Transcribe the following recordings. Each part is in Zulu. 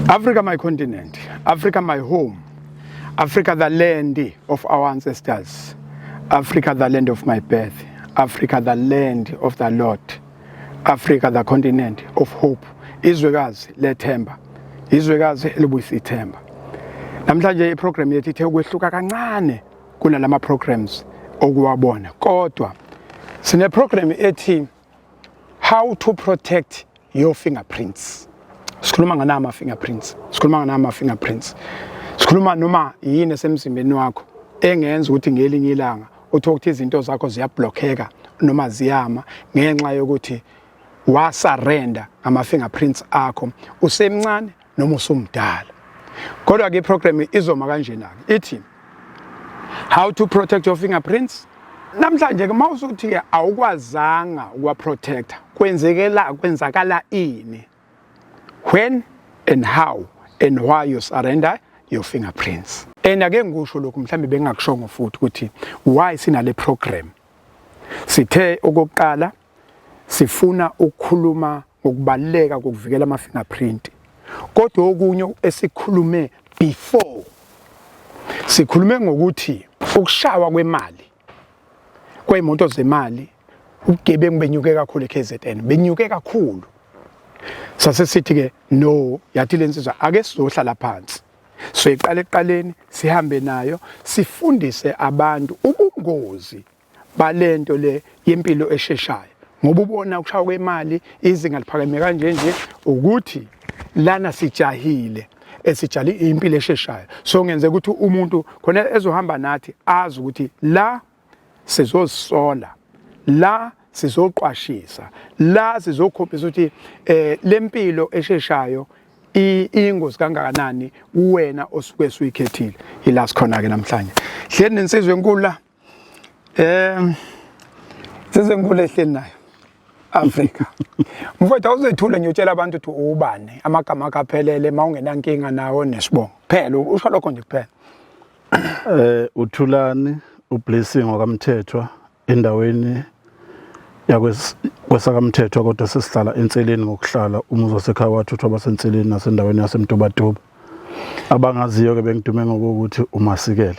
Africa, my continent. Africa, my home. Africa, the land of our ancestors. Africa, the land of my birth. Africa, the land of the Lord. Africa, the continent of hope. Izwekazi lethemba. Izwekazi elibuyisithemba. Namhlanje iprogram yethu ithe ukwehluka kancane kunalama programs okuwabona. Kodwa sine program ethi how to protect your fingerprints. Sikhuluma nganama fingerprints. Sikhuluma noma yini esemzimbeni wakho engenza ukuthi ngelinye ilanga uthi ukuthi izinto zakho ziyablockeka noma ziyama ngenxa yokuthi wasurrender ama fingerprints akho usemncane noma usumdala. Kodwa ke program izoma kanjena ithi how to protect your fingerprints. Namhlanje ke mawusuthi ke awukwazanga ukwa protect kwenzakala ini, when and how and why you surrender your fingerprints. Ake ngisho lokhu mhlambe bengakushongo futhi ukuthi why sinale program. Sithe okokuqala sifuna ukukhuluma ngokubaleka kokuvikela ama fingerprint. Kodwa okunye esikhulume before sikhulume ngokuthi ukushawa kwemali kwezimoto zemali ubugebengu benyuke kakhulu eKZN benyuke kakhulu. Sasesithi ke no yathi lensizwa ake sizohlala phansi so iqale eqaleni sihambe nayo sifundise abantu ubungozi balento le yempilo esheshayo ngoba ubona ukushawa kwemali izinga liphakeme kanje nje ukuthi lana sijahile esijali impilo esheshayo so ngenze ukuthi umuntu khona ezohamba nathi azi ukuthi la sizosola la sizoqwashisa la sizokhombisa ukuthi lempilo esheshayo ingozi kangakanani uwena osuke suyikhethile ila sikhona ke namhlanje hleli nensizwe enkulu la sizwe enkulu ehleli nayo Africa mfowethu awuzethula ngiyotshela abantu ukuthi ubani amagama akaphelele mawungenankinga nawo nesibongo phela usho lokho nje kuphela uThulani uBlessing wakamthethwa endaweni yakwesakamthethwa kodwa sesihlala enseleni ngokuhlala umuzi wasekhaya wathuthwa basenseleni nasendaweni yasemtobatoba abangaziyo ke bengidume ngokuthi uMasikela.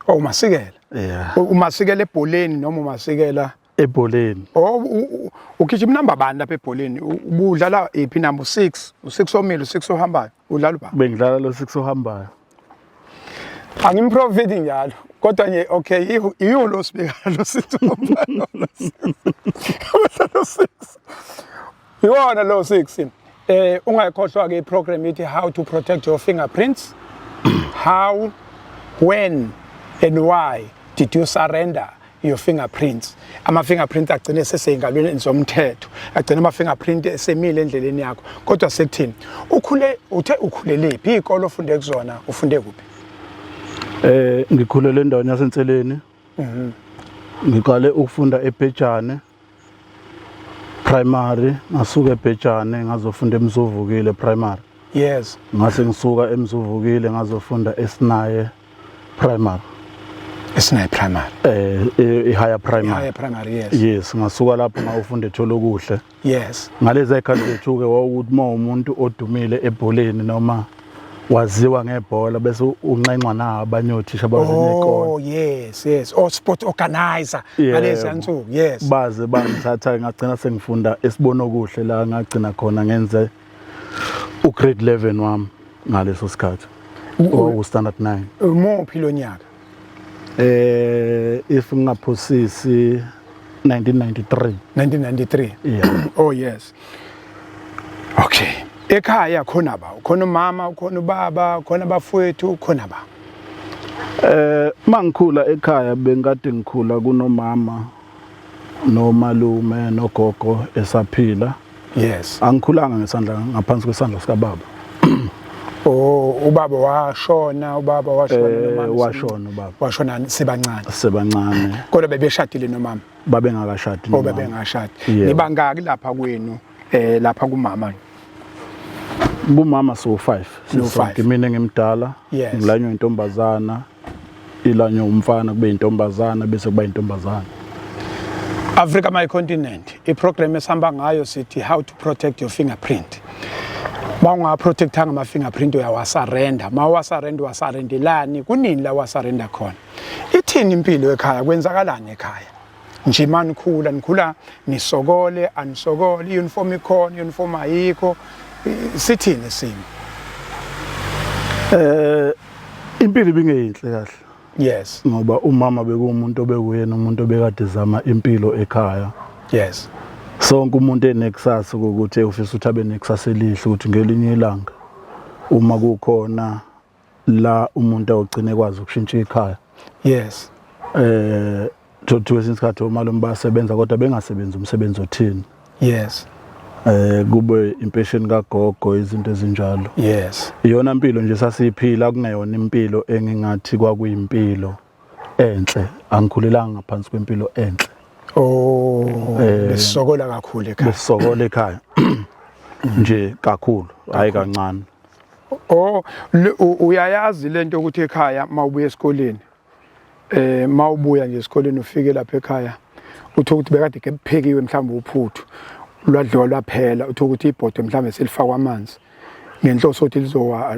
Oh Masikela. Yeah. uMasikela ebholeni noma uMasikela ebholeni. Oh ukhithi number bani lapha ebholeni ubudlala iphi number 6 u6 omile u6 ohambayo udlala ba Bengidlala lo 6 ohambayo. Angimprofiting njalo kodwa nje okay iyo lo sibeka lo 6 ohambayo lo 6 yona lo 6 ungayikhohlwa ke iprogram ethi how to protect your fingerprints. How, when and why did you surrender your fingerprints? Ama fingerprints agcine seseyingalweni zomthetho agcine ama fingerprint esemile endleleni yakho kodwa sekuthini ukhulele phi ikolo ofunde kuzona ufunde kuphi? Ngikhulele endaweni yasenseleni. Ngiqale ukufunda eBhejane primary ngasuka eBhejane ngazofunda eMzuvukile primary. Yes. Ngase ngisuka eMzuvukile ngazofunda eSinaye primary. ESinaye primary. Higher primary. Higher primary, yes. Yes, ngasuka lapho ngawufunda eTholokuhle. Yes. Ngalezi ikhali zethu ke wawukuthi umuntu odumile ebholeni noma waziwa ngebhola bese unqenqwa na abanye othisha bazenekolo. Oh yes. Or sport organizer ngalezi ansuku, yes. Baze bangithatha ngagcina sengifunda esibono kuhle la ngagcina khona ngenze ugrade 11 wami ngaleso sikhathi. Standard 9. Muphi lo nyaka? If ngingaphosisi 1993. 1993. Yeah. Oh yes. Okay. Ekhaya khona ba khona umama khona ubaba khona abafowethu khona ba mangikhula ekhaya bengikade ngikhula kunomama nomalume nogogo esaphila. Yes. Angikhulanga ngesandla ngaphansi kwesandla sika baba. Oh ubaba washona nomama washona ubaba washona sebancane kodwa bebeshadile nomama babengakashadi nomama bebengashadi nibangaki lapha kwenu lapha kumama Bumama so 5 sisonke mina ngimdala ngilanywa intombazana ilanywa umfana kube intombazana bese kuba intombazana. Africa my continent iprogram esihamba ngayo sithi how to protect your fingerprint. Mawungaprotectanga ama-fingerprint uyawasarenda. Mawasarenda wasarendelani kunini la wasarenda khona. Ithini impilo ekhaya kwenzakalani ekhaya? Nje manikhula nikhula nisokole anisokole uniform ikhona uniform ayikho sithini simo? Impilo ibingeyinhle kahle. Yes. Ngoba umama bekuwumuntu obekuyena umuntu obekade zama impilo ekhaya. Yes. Sonke umuntu enekusasa ukuthi ufisa ukuthi abe nekusasa elihle ukuthi ngelinye ilanga uma kukhona la umuntu awugcine kwazi ukushintsha ikhaya. Yes. Kwesinye isikhathi omalume basebenza kodwa bengasebenzi umsebenzi othini. Yes. Kube impesheni kagogo izinto ezinjalo. Yes. Iyona impilo nje sasiyiphila kungeyona impilo engingathi kwakuyimpilo enhle. Angikhulelanga ngaphansi kwempilo enhle. Oh, besisokola kakhulu ekhaya. Besisokola ekhaya. Nje kakhulu, hayi kancane. Oh, uyayazi lento ukuthi ekhaya mawubuya esikoleni. Mawubuya nje esikoleni ufike lapha ekhaya. Utho ukuthi bekade kephekiwe mhlawumbe uphuthu. Lwadliwa laphela utho ukuthi ibhodo mhlawumbe selifakwa amanzi. Ngenhloso ukuthi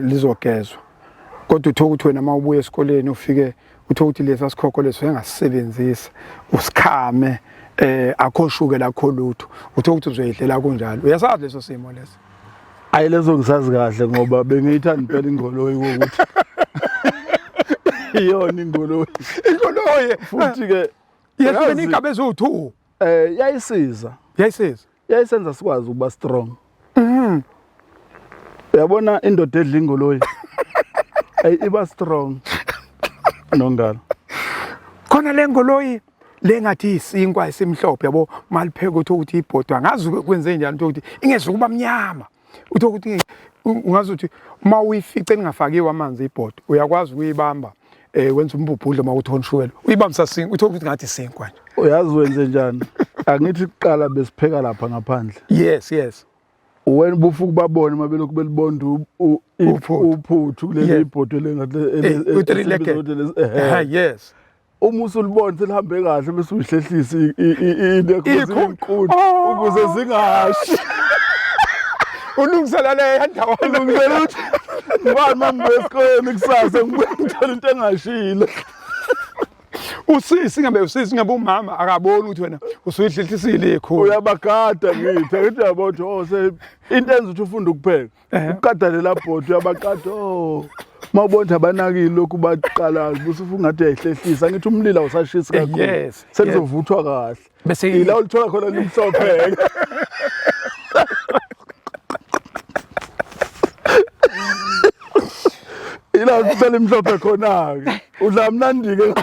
lizogezwa. Kodwa utho ukuthi wena mawubuya esikoleni ufike utho ukuthi lesa sikhokho leso engasisebenzisa usikhame akho shuke lakho lutho utho ukuthi uzoyidlela kunjalo uyasazi leso simo leso ayi lezo ngisazi kahle ngoba bengiyithanda impela ingoloyi ukuthi iyona ingoloyi futhi ke yena ingabe ezu2 yayisenza sikwazi ukuba strong uyabona indoda edla ingoloyi iba strong nongalo khona lengoloyi lengathi isinkwa esimhlophe yabo malipheka ukuthi ibhodo angazi kwenze njani ukuthi ingeze kuba mnyama ukuthi ungazi ukuthi mawuyifice ningafakiwe amanzi ibhodo uyakwazi ukuyibamba wenza umbubhudlo mawuthonshwela uyibambisa sinkwa ukuthi ngathi isinkwa nje uyazi wenze njani angithi kuqala besipheka lapha ngaphandle yes wena bufuku babone mabelokhu belibonda uphuthu kuleli ibhodo lengathi yes uma usulibona selihambe kahle bese uyihlehlisa inekhosi inkulu ukuze zingashi ulungisela le ndawo ulungisela ukuthi ngibani mambe esikoleni kusasa ngibuye ngithola into engashile usisi ngabe umama akaboni ukuthi wena usuyihlelisile ikhulu uyabagada ngithi yabona into enza ukuthi ufunde ukupheka ukukadale lapho uyabagada mawubona abanakile lokhu baqala busufu ngathi uyayihlehlisa ngithi umlilo awusashisi kakhulu selizovuthwa kahle bese ila ulithola khona limsopheka ila uthola imhlophe khona ke udla mnandi ke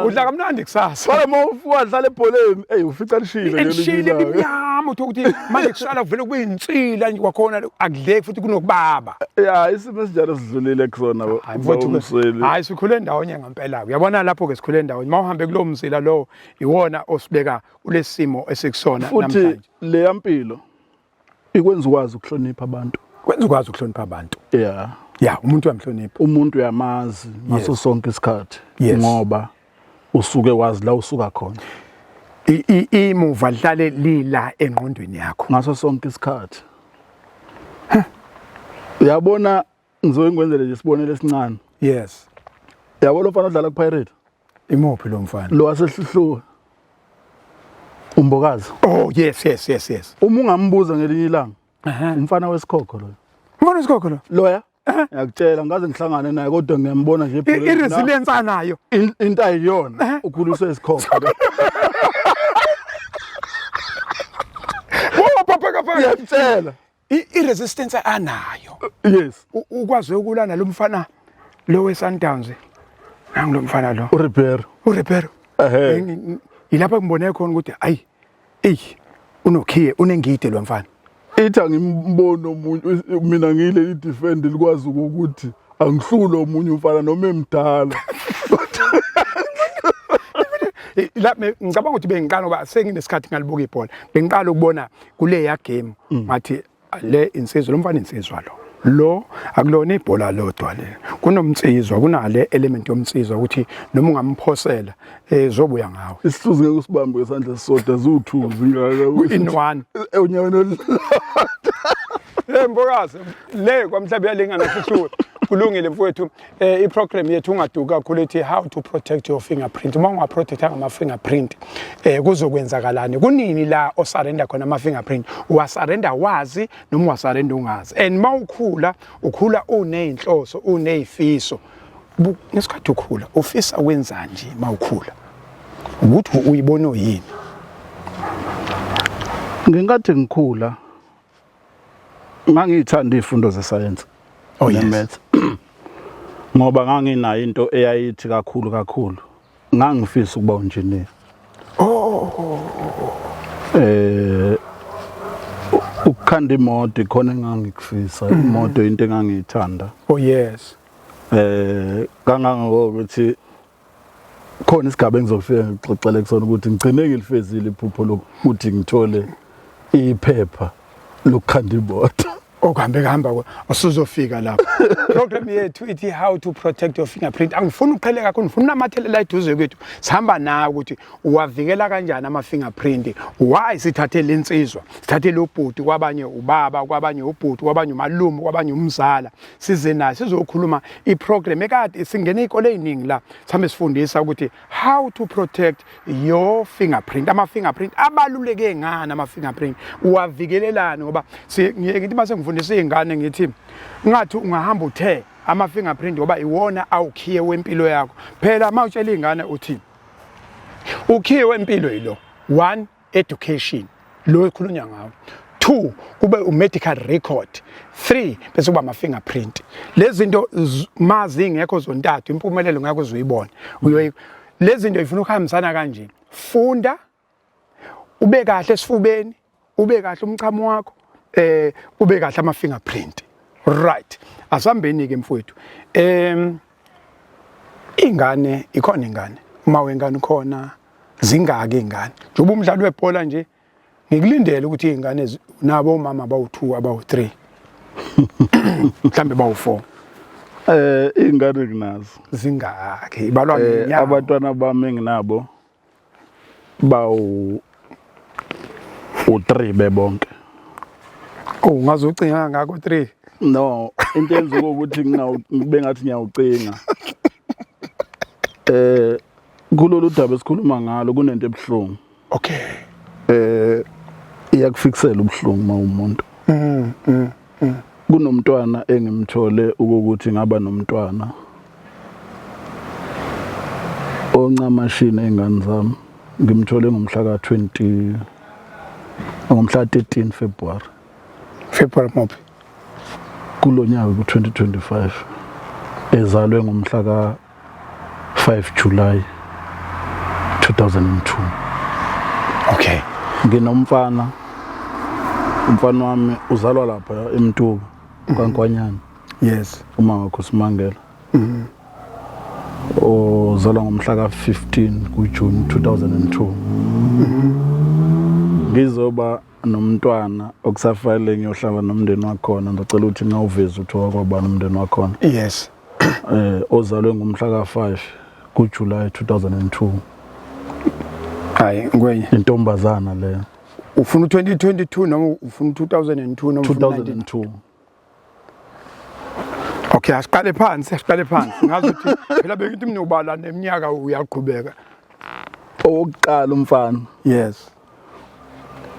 udla kamnandi kusasa wala mawufuwa dlala ebholeni ufica lishile lishile iminyama uthi ukuthi manje kusala kuvele kuyinsila nje kwakhona akudleki futhi kunokubaba isimo esinjalo sidlulile kusona hayi sikhule ndawonye ngempela uyabona lapho ke sikhule ndawonye mawuhambe kulo mzila lo iwona osibeka kulesimo esikusona namhlanje futhi le yampilo ikwenza ukwazi ukuhlonipha abantu kwenza ukwazi ukuhlonipha abantu umuntu uyamhlonipha umuntu uyamazi ngaso sonke isikhathi ngoba usuke wazi la usuka khona imuva lihlale lila engqondweni yakho ngaso sonke isikhathi uyabona ngizokwenzela nje sibonele esincane yes uyabona umfana odlala kuPirate imuphi lo mfana lo wasehlihluwa umbokazi yes uma ungambuza ngelinye ilanga umfana wesikhokho lo umfana wesikhokho lo loya ngiyakutshela ngaze ngihlangane naye kodwa ngiyambona nje iresilience anayo into ayiyona ukhuliswe isikhokho ngiyakutshela iresistance anayo yes ukwazi ukulana lo mfana lo weSundowns ngilo mfana lo uRibeiro ilapha ngibone khona ukuthi unokhiye unengide lo mfana ithi angimbono umuntu mina ngile idefend likwazi ukuthi angihlulo umunye umfana noma emdala lapha ngicabanga ukuthi bengiqala ngoba senginesikhathi ngalibuka ibhola bengiqala ukubona kule ya game ngathi le insizwa lo mfana insizwa lo akulona ibhola lodwa le kunomtsizwa kunale element yomtsizwa ukuthi noma ungamphosela zobuya ngawe isihluzi ngeke usibambe ngesandla sisodwa ziwu2 zingaka in one unyaweni Mbokazi le kwamhlaba yalingana sihluke kulungile mfowethu iprogram yethu ungaduka kakhulu ethi how to protect your fingerprint uma ungaprotectanga ama fingerprint kuzokwenzakalani kunini la osurrender khona ama fingerprint uwasurrender wazi noma uwasurrender ungazi and mawukhula ukhula unezinhloso unezifiso ngesikhathi ukhula ufisa wenza nje mawukhula ukuthi uyibona yini ngenkathi ngikhula ngangithanda izifundo ze-science ne-maths ngoba nganginayo into eyayithi kakhulu ngangifisa ukuba engineer ukukhanda imoto khona engangikufisa imoto into engangiyithanda yes kangangokuthi khona isigaba engizofika ngixoxele kusona ukuthi ngigcine ngilifezile iphupho lokuthi ngithole iphepha lokukhanda imoto okuhambe kuhamba usuzofika lapho program yethu ithi how to protect your fingerprint angifuni uqhele kakhulu ngifuna unamathelela eduze kwethu sihamba nawe ukuthi uwavikela kanjani ama fingerprint why sithathe lensizwa sithathe lo bhuti kwabanye ubaba kwabanye ubhuti kwabanye umalume kwabanye umzala size naye sizokhuluma iprogram ekade singene izikole eziningi la sihambe sifundisa ukuthi how to protect your fingerprint ama fingerprint abaluleke ngani ama fingerprint uwavikelelana ngoba ngithi mase ngifundisa izingane ngithi ngathi ungahamba uthe ama fingerprint ngoba iwona awukhiye wempilo yakho phela mawutshela izingane uthi ukhiye wempilo yilo 1 education lo ekhulunywa ngawo 2 kube medical record 3 bese kuba ama fingerprint lezi zinto mazi ngekho zontathu impumelelo ngeke uzuyibona lezi zinto ifuna ukuhambisana kanje funda ube kahle esifubeni ube kahle umchamo wakho ube kahle ama fingerprint right asambeni ke mfowethu ingane ikhona ingane uma wengane khona zingaki ingane njengoba umdlalo webhola nje ngikulindele ukuthi izingane nabo omama abawu2 abawu3 mhlambe bawu4 ingane kunazo zingaki ibalwa ngenyanga abantwana bami nginabo bawu u3 bebonke ungazocinga ngako 3 no into enzuko ukuthi ngibe ngathi ngiyawucinga kulolu daba esikhuluma ngalo kunento ebuhlungu okay iyakufiksela ubuhlungu mawumuntu kunomntwana engimthole ukuthi ngaba nomntwana oncamashini engane zami ngimthole ngomhla ka20 ngomhla 13 February mophi kulonyaka ku2025 ezalwe ngomhla ka5 July 2002 okay nginomfana umfana wami uzalwa lapha eMtuka kwaNkwanyana yes uma wakho Simangela ozalwa ngomhla ka15 kuJune 2002 ngizoba nomntwana okusafale ngiyohlaba nomndeni wakhona ngicela ukuthi ngawuveze uthoka kwabani umndeni wakhona yes ozalwe ngomhla ka5 kuJuly 2002 hayi ngwenye intombazana le ufuna 2022 noma ufuna 2002 noma 2002 okay asiqale phansi ngazi ukuthi phela bekithi mina ubala neminyaka uyaqhubeka oqala umfana yes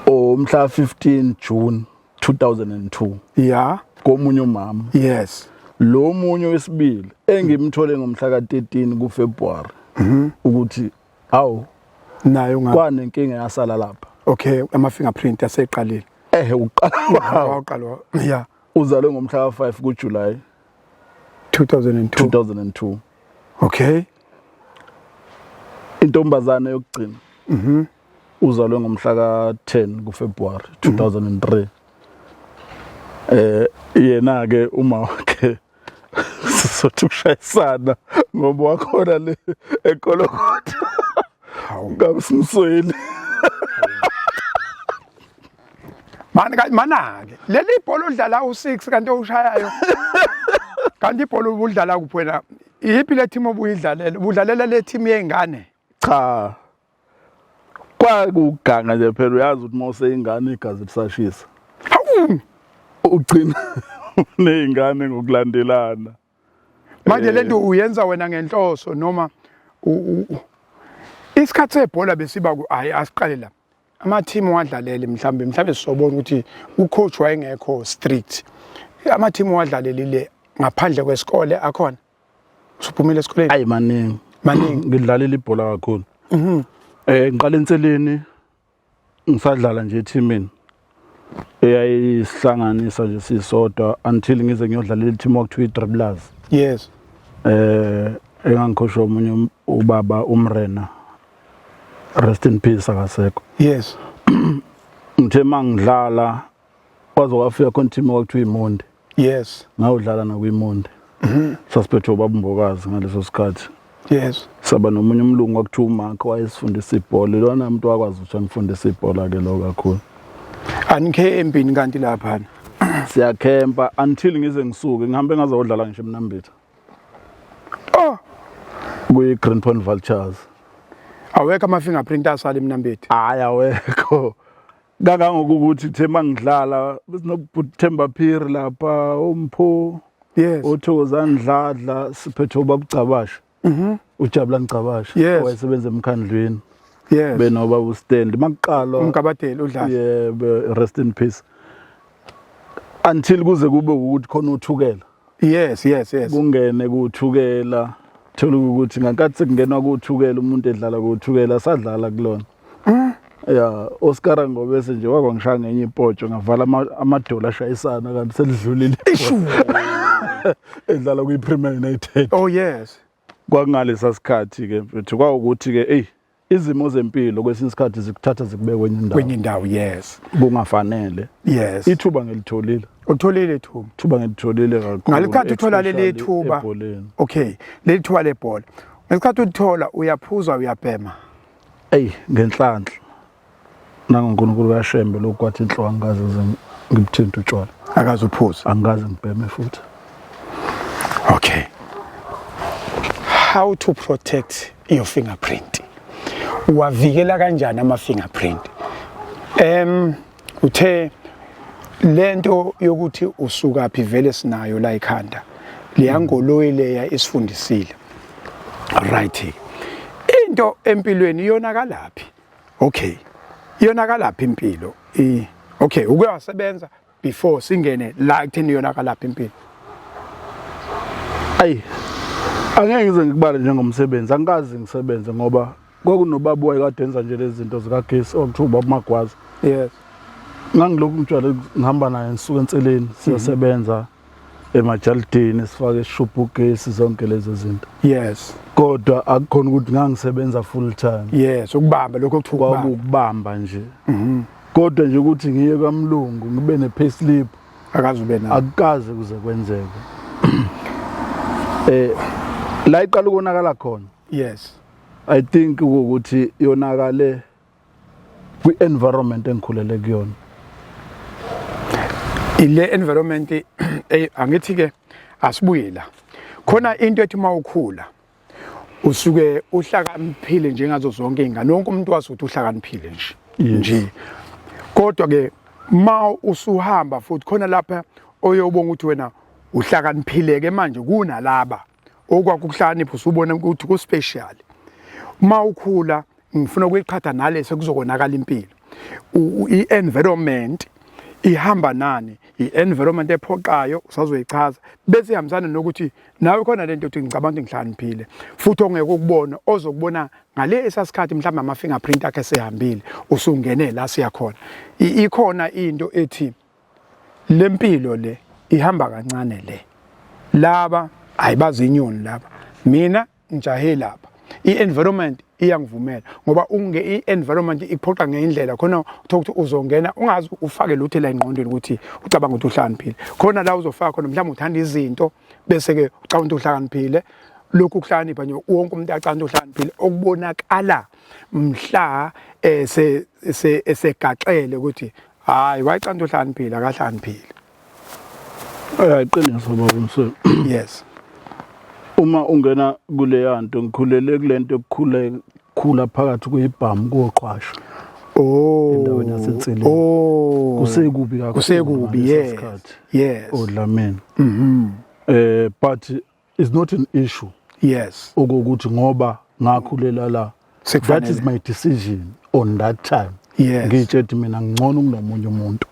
umhla 15 June 2002 yeah komunye umama yes lo munye wesibili engimthole ngomhla ka13 kuFebruary ukuthi awu nayo kwanenkinga yasala lapha okay ama fingerprint aseqalile uqala yeah uzalwe ngomhla ka5 kuJuly 2002 okay intombazana yokugcina uzalwe ngomhla ka10 kuFebruary 2003 yena ke uma wakhe sizothi ushayisana ngoba wakhona le ekolokotha ngabsimsweli mana ke leli ibhola odlala u6 kanti ushayayo kanti ibhola ubudlala kuphi wena iyiphi le team obuyidlalela ubudlalela le team yengane cha kwakuganga nje phela uyazi ukuthi mawuse ingane igazi lisashisa ugcina nezingane ngokulandelana. Manje lento uyenza wena ngenhloso noma isikhathi sebhola besiba hayi asiqale la ama team wadlalele mhlambe sisobona ukuthi ucoach wayengekho strict ama team wadlalelile ngaphandle kwesikole akhona usuphumile esikoleni Ayi maningi ngidlalela ibhola kakhulu ngiqala enseleni ngisadlala nje eteamini eyayisihlanganisa nje sisodwa until ngize ngiyodlalela i-team okuthiwa i-Dribblers yes engangikhosha omunye ubaba uMrena rest in peace akasekho yes ngithe mangidlala kwaze kwafika khona team okuthiwa iMonde yes ngawudlala nakwiMonde sasiphethe ubaba Mbokazi ngaleso sikhathi yes saba nomunye umlungu wakuthiwa uMark wayesifundisa ibhola lona umuntu wakwazi ukuthi angifundise ibhola ke lo kakhulu anikhe empini kanti lapha siyakhempa until ngize ngisuke ngihambe ngazodlala ngisho eMnambitha kuyi Green Point Vultures awekho ama fingerprint asala eMnambitha hayi awekho kangangokuthi the mangidlala besinobuthemba phiri lapha umpho yes uThokozani Dladla siphethe ubaba Cabasha uJabulani Cabasha wayesebenza emkhandlweni yes benoba uStand makuqala uMgabadeli udlala yebo rest in peace until kuze kube ukuthi khona uthukela yes kungene kuthukela thola ukuthi ngenkathi sekungenwa kuthukela umuntu edlala kuthukela sadlala kulona ya Oscar ngobese nje wakwangishaya ngenye ipotsho ngavala amadola ashayisana kanti selidlulile edlala kwiPremier United oh yes kwakungalesa sikhathi ke mfethu kwaukuthi ke izimo zempilo kwesinye isikhathi zikuthatha zikubeka kwenye indawo yes kungafanele yes ithuba ngilitholile utholile ithuba ngilitholile kakhulu ngalikhathi uthola leli thuba okay leli thuba lebhola ngesikhathi uthola uyaphuza uyabhema ngenhlanhla nangoNkulunkulu kaShembe lokwathi inhloko angaze ngibuthinta utshwala akaze uphuza angaze ngibheme futhi okay how to protect your fingerprint wavikela kanjani ama fingerprint uthe lento yokuthi usuka phi vele sinayo la ekhanda liyangoloyi leya isifundisile right into empilweni iyonakalaphi okay iyonakalaphi impilo okay ukuyasebenza before singene la ekutheni iyonakalaphi impilo angeke ngize ngikubale njengomsebenzi angikazi ngisebenze ngoba kwakunobaba wayekade enza nje lezi zinto zikagesi okuthiwa ubaba Magwaza yes ngangilokhu ngijwayele ngihamba naye ngisuka enseleni siyasebenza emajalidini sifake ishubhu ugesi zonke lezo zinto yes kodwa akukhona ukuthi ngangisebenza full time yes ukubamba lokho okuthiwa ukubamba nje kodwa nje ukuthi ngiye kwaMlungu ngibe nepayslip akazi ube nayo akukaze kuze kwenzeke la iqala ukonakala khona yes I think ukuthi yonakale kwi-environment engikhulele kuyona ile environment angithi ke asibuyela khona into ethi mawukhula usuke uhlakaniphile njengazo zonke izingane wonke umuntu wazi ukuthi uhlakaniphile nje kodwa ke ma usuhamba futhi khona lapha oyobonga ukuthi wena uhlakaniphile ke manje kunalaba okwakukuhlakanipha usubona ukuthi ku special ma ukhula ngifuna ukuyiqhatha nalese kuzokonakala impilo i-environment ihamba nani i-environment ephoqayo usazoyichaza bese ihambisana nokuthi nawe khona lento ethi ngicabanga ngihlaniphile futhi ongeke ukubona ozokubona ngale esasikhathi mhlawumbe ama fingerprint akhe sehambile usungene la siya khona ikhona into ethi lempilo le ihamba kancane le laba ayibazi inyoni laba mina ngijahe lapha i-environment iyangivumela ngoba i-environment iphoqa ngeindlela khona ukuthi uzongena ungazi ufake lutho la engqondweni ukuthi ucabanga ukuthi uhlakaniphile khona la uzofaka khona mhlawumbe uthanda izinto bese ke ucabanga ukuthi uhlakaniphile lokhu kuhlakanipha nje wonke umuntu acanda uhlakaniphile okubonakala mhla esegaxele ukuthi hayi wayicanda uhlakaniphile akahlakaniphile iqiniso baba Msweni yes uma ungena kule yanto ngikhulele kulento ekukhula phakathi kuyibhamu koqhwasha endaweni yaseNtsileni kusekubi kakhulu kusekubi yes oDlamini but it's not an issue yes ukuthi ngoba ngakhulela la that is my decision on that time yes ngitshethi mina ngcono kunomunye umuntu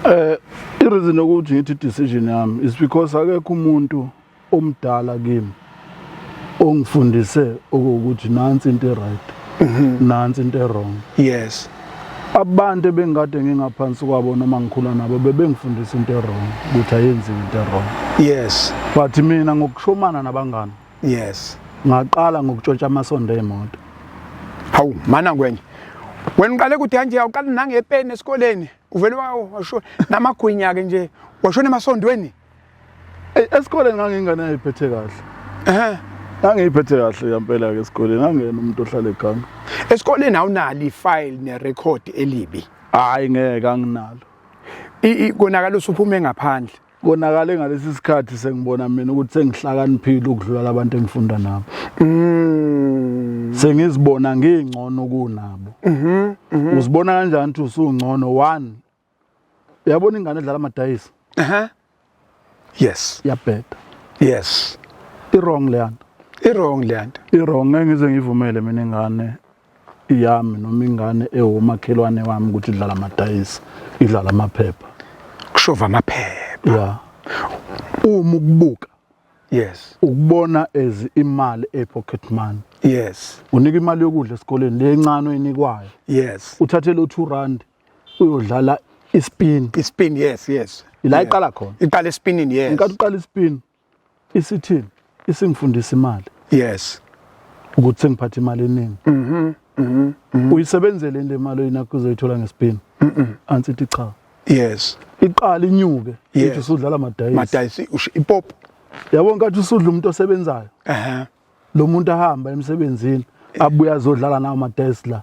I reason ukuthi ngithi decision yami is because akekho umuntu omdala kimi ongifundise ukuthi nansi into right nansi into wrong yes abantu bengade ngingaphansi kwabo noma ngikhula nabo bebengifundisa into wrong ukuthi ayenziwe into wrong yes but mina ngokushomana nabangani yes ngaqala ngokutshontsha amasondo emoto hawu mana ngwenye wena uqale ukuthi kanje awuqala nangepeni esikoleni uvele washo namagwinya ke nje washona emasondweni esikoleni ngangingane ayiphethe kahle ngangiyiphethe kahle yampela ke esikoleni ngangena umuntu ohlala ekhaya esikoleni awunali ifile nerecord elibi hayi ngeke anginalo konakala usuphume ngaphandle konakala ngalesi sikhathi sengibona mina ukuthi sengihlakaniphile ukudlula labantu engifunda nabo sengizibona ngingcono kunabo uzibona kanjani ukuthi usungcono 1 uyabona ingane edlala amadayisi yes yabheda yes wrong leyana i-wrong ngeke ngize ngivumele mina ingane iyami noma ingane ewomakhelwane wami ukuthi idlala amadayisi idlala amaphepha kushova amaphepha yeah uma ukubuka yes ukubona as imali pocket money yes unika imali yokudla esikoleni lencane oyinikwayo yes uthathe lo 2 rand uyodlala ispin yes ila iqala khona iqala spinning yes inkathi uqala ispin isithini isingifundisa imali yes ukuthi sengiphatha imali eningi uyisebenzele le mali oyinakho uzoyithola ngespin ansithi cha yes iqala inyuke uthi usudlala amadayisi ipop yabona kathi usudla umuntu osebenzayo lo muntu ahamba emsebenzini abuya azodlala nawo amadayisi la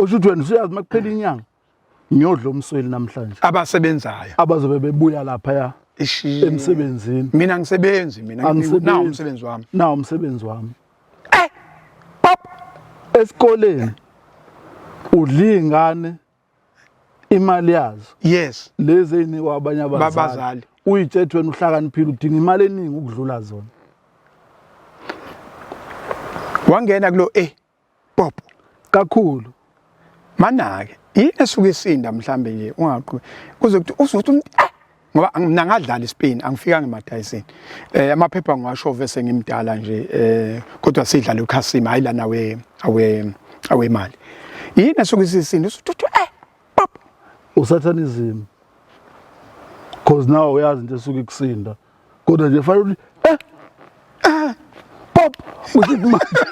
oshuthi wena uyazi makuphela inyanga ngiyodla umsweli namhlanje abasebenzayo abazobe bebuya lapha ya emsebenzini mina angisebenzi nawo umsebenzi wami umsebenzi wami pop esikoleni udlingane imali yazo yes lezi enikwa abanye abazali uyitshethe wena uhlakaniphile udinga imali eningi ukudlula zona wangena kulo pop kakhulu mana ke yini esuke isinda mhlambe nje ungaqhubeka kuze kuthi uzothi ngoba mina ngadlala iSpain angifika ngemadayisini amaphepha ngiwashove sengimdala nje kodwa sidlala uCassim hayi lana awemali yini esuke isinda uthi pop usathanism because now uyazi into esuke ikusinda kodwa nje fanele ukuthi pop uthi manje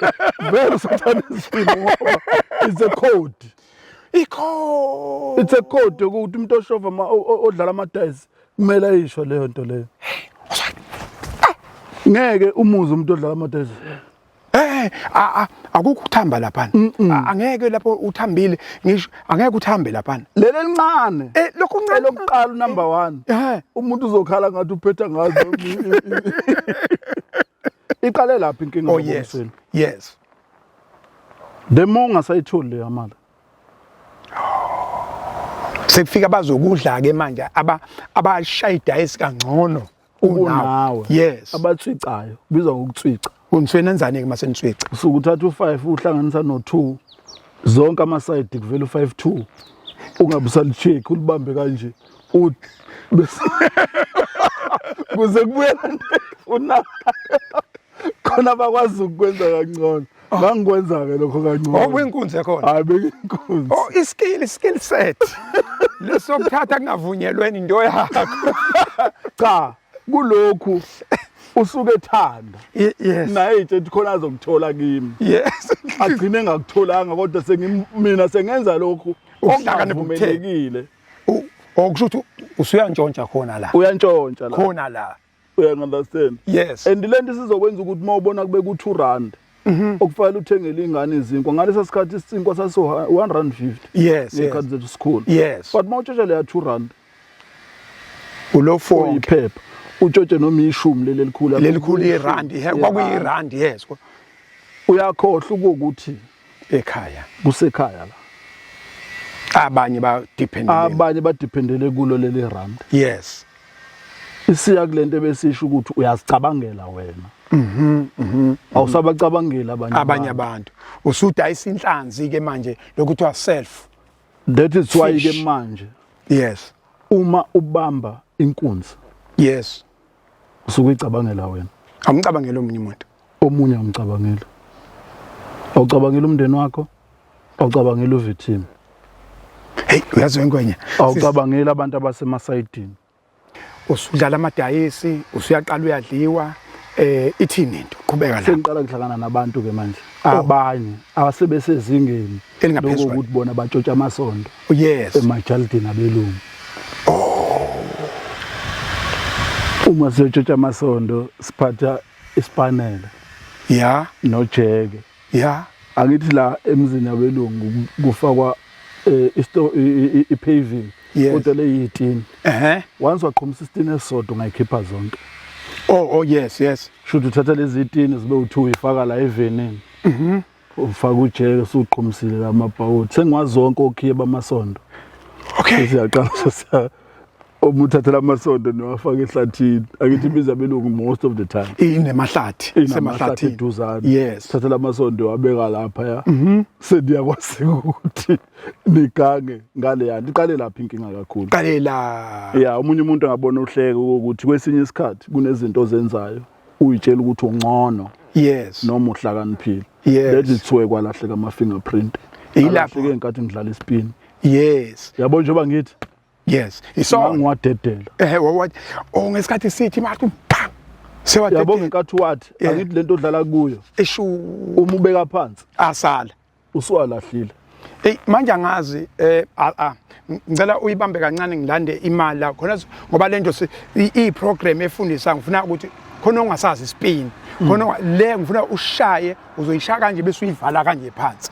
vele usathanism ngoba it's a code it's a code ukuthi umuntu oshova odlala amadayisi kumele ayisho leyo nto leyo ngeke umuze umuntu odlala amadayisi akukho ukuthamba lapha angeke lapho uthambile ngisho angeke uthambe lapha lele lincane lokho uncane lokuqala number 1 umuntu uzokhala ngathi uphetha ngazo iqale lapha inkinga ngomsweni yes demonga sayitholi le yamala sekufika bazokudla ke manje abashaya idayisi kangcono unawe yes abathwicayo bizwa ngokuthwica uniswena enzane ke masentwica usuku uthatha u5 uhlanganisa no2 zonke ama side kuvela u52 ungabusali check ulibambe kanje bese kuze kubuyela una khona bakwazi ukwenza kangcono ngangikwenza ke lokho kangcono okwenkunzi khona hayi bekinkunzi iskill set lesokuthatha kungavunyelweni into yakho cha kulokhu usuke ethanda yes naye ethi khona azokuthola kimi yes agcine ngakutholanga kodwa mina sengenza lokhu okuhlakaniphelekile okusho ukuthi usuyantshontsha khona la uyantshontsha la khona la uyanderstand yes and lento sizokwenza ukuthi mawubona kube ku2 rand okufanele uthengele ingane izinkwa ngalesa sikhathi isinkwa saso 150 yes ekhathi zethu school yes but mawutshetsha leya 2 rand ulofo iphepha utshotshe noma ishumi lelikhulu irand kwakuyirand yes uyakhohle ukuthi ekhaya kusekhaya la abanye badependele kulo leli rand. yes Isiya kulento besisho ukuthi uyazicabangela wena awusabacabangela abanye abantu usudayisa inhlanzi ke manje lokuthi wa self. That is why ke manje yes uma ubamba inkunzi yes usukuyicabangela wena amcabangela omunye amcabangela awucabangela umndeni wakho awucabangela uvictim hey uyazi wenkwenye awucabangela abantu abasemasayidini usudlala amadayisi usuyaqala uyadliwa ithini into qhubeka la sengiqala ukuhlangana nabantu ke manje abanye abasebesezingeni elingaphezulu ukuthi bona batshotshwa amasondo yes emajaldini abelungu uma siyotshotshwa amasondo siphatha isipanela yeah nojeke yeah angithi la emzini abelungu kufakwa i-paving kodwa le yitini once waqhumisa isitini esodwa ungayikhipha zonke oh yes should uthatha lezi itini zibe u2 uyifaka la evenini ufaka ujeke suqhumisile lamabhawuthi sengiwazi zonke okhiye bamasondo okay siyaqala omuthathela amasondo niwafaka ehlathini akithi biza belungu most of the time inemahlathi semahlathi eduzane yes thathela amasondo wabeka lapha ya sendiyakwazi ukuthi nigange ngale yani iqale lapha inkinga kakhulu qale la yeah umunye umuntu angabona uhleke ukuthi kwesinye isikhathi kunezinto ozenzayo uyitshela ukuthi ungcono yes noma uhlakaniphile yes that is kwalahleka ama fingerprint ilapho ke nkathi ngidlala ispin yes yabo njengoba ngithi yes iso ngiwadedela what ngesikhathi sithi manje bam sewadedela yabo ngenkathi wathi angithi lento odlala kuyo eshu uma ubeka phansi asala usuwalahlile manje angazi ngicela uyibambe kancane ngilande imali la khona ngoba lento i-program efundisa ngifuna ukuthi khona ongasazi ispin khona le ngifuna ushaye uzoyishaya kanje bese uyivala kanje phansi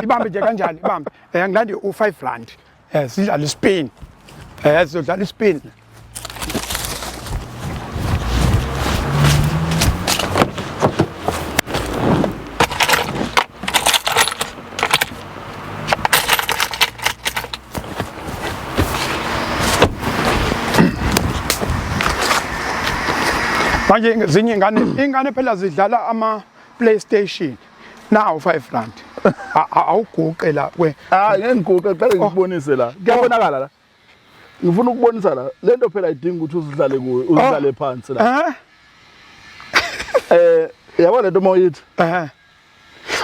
ibambe nje kanjani ibambe ngilande u5 rand sidlala ispin sizodlala ispin manje zinye ingane phela zidlala ama PlayStation now 5 rand awuguqe la we ngengiguqe qale ngikubonise la kuyabonakala la ngifuna ukubonisa la lento phela idinga ukuthi uzidlale kuyo uzidlale phansi la yabo lento moyithi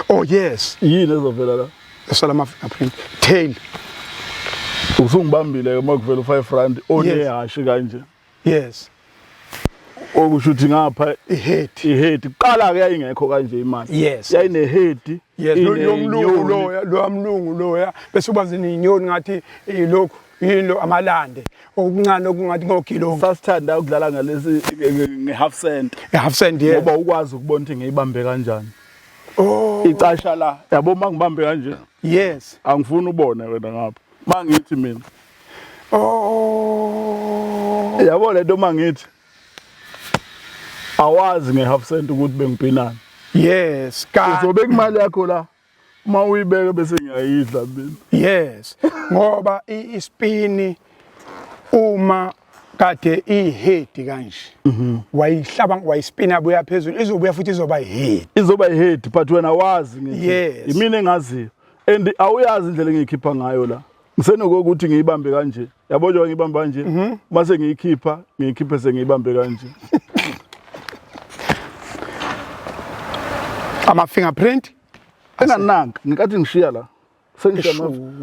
oh yes yini ezovela la esala ama fingerprint tail usungibambile ke makuvela u5 rand onehashi kanje yes okusho ukuthi ngapha ihead qala ke yayingekho kanje imali yes yayine head yes lo amlungu loya bese uba zininyoni ngathi lokho yilo amalande okuncane okungathi ngokilo sasithanda ukudlala ngalesi nge-half cent yeah ngoba ukwazi ukubona ukuthi ngiyibambe kanjani icasha la yabo mangibambe kanje yes angifuni ubone wena ngapha mangithi mina yabo lento mangithi awazi nge-half cent ukuthi bengipinana yes uzobeka imali yakho la uma uyibeke bese ngiyayidla mina yes ngoba ispini uma kade ihead kanje wayihlaba wayispina abuya phezulu izobuya futhi izoba ihead but wena wazi ngithi yes imini engaziyo and awuyazi indlela engiyikhipha ngayo la ngisenokuthi ngiyibambe kanje yabo nje ngiyibamba kanje mase ngiyikhiphe sengiyibambe kanje ama fingerprint engananga ngikathi ngishiya la sengishiya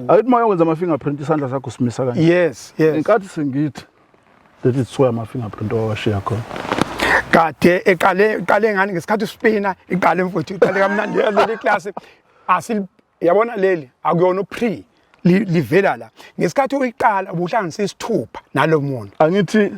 ayithi uma uyokwenza ama fingerprint isandla sakho simisa kanje yes ngikathi sengithi that is where ama fingerprint owashiya khona kade eqale ngani ngesikhathi uspina iqale mfuthu iqale kamnandi leli class yabona leli akuyona upre livela la ngesikhathi uyiqala ubuhlanganisa isithupha nalomuntu angithi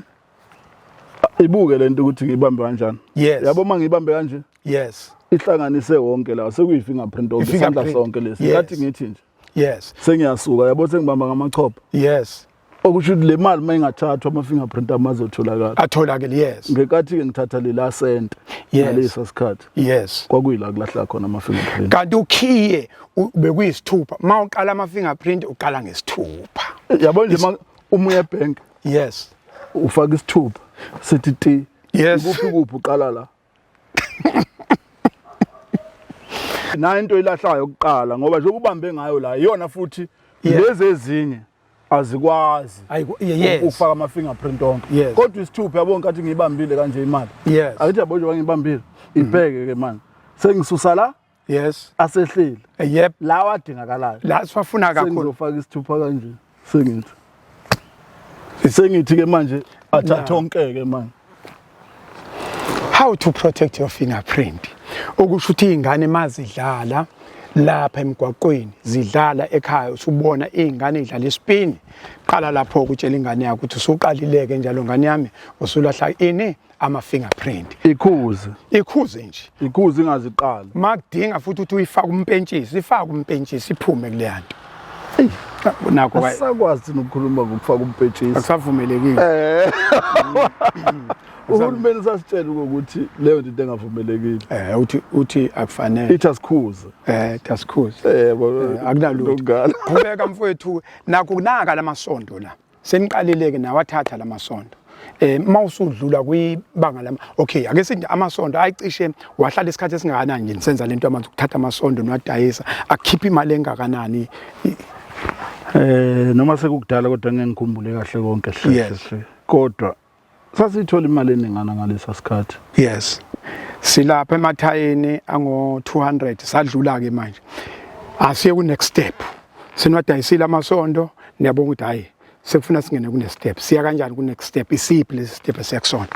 ibuke lento ukuthi ngibambe kanjani yabo mangibambe kanje yes ihlanganise wonke la sekuyi fingerprint isandla sonke lesi ngathi ngithi nje yes sengiyasuka yabo sengibamba ngamachopho yes okusho ukuthi le mali mayingathathwa ama-fingerprint amazotholakala atholakele yes ngekathi-ke ngithatha lela sente ngalesa sikhathi yes kwakuyila kulahla khona ama-fingerprint kanti ukhiye bekuyisithupha ma uqala ama-fingerprint uqala ngesithupha yabo nje uma uya ebhenki yes ufaka isithupha sithi ti yes kuphi uqala la na into ilahlayo yokuqala ngoba nje ukubambe ngayo la iyona futhi lezi ezinye azikwazi ukufaka ama-fingerprint onke kodwa isithupha yabo nkathi ngiyibambile kanje imali akithi yabo nje wangibambile ibheke-ke manje sengisusa la yes asehlile yep la wadingakalayo la sifuna kakhulu sengizofaka isithupha kanje sengithi-ke manje athathonke-ke manje how to protect your fingerprint okusho ukuthi izingane mazidlala lapha emgwaqweni zidlala ekhaya usubona izingane idlala isipini qala lapho ukutshela ingane yakho ukuthi usuqalileke njalo ngane yami usulahla ini ama-fingerprint ikhuze nje ikhuze ingaziqala makudinga futhi ukuthi uyifake umpentshisi iphume kule yanto nakho asakwazi nokukhuluma ngokufaka umpentshisi akusavumelekile uhulumeni sasitshela ukuthi leyo nto engavumelekile uthi akufanele itasikhuze akunalutho qhubeka mfowethu nakho naka lamasondo la seniqalileke nawathatha lamasondo mawusudlula kwibanga lama okay ake sithi amasondo ayicishe wahlala isikhathi esingakanani nje nisenza lento amanje ukuthatha amasondo nwadayisa akukhipha imali engakanani noma sekukudala kodwa ngeke ngikhumbule kahle konke hle kodwa sasithola imali eningana ngalesa sikhathi yes silapha emathayeni ango200 sadlula ke manje asiye ku next step sinwadayisile amasondo niyabonga ukuthi hayi sekufuna singene kune step siya kanjani ku next step isiphi lesi step esiyakusona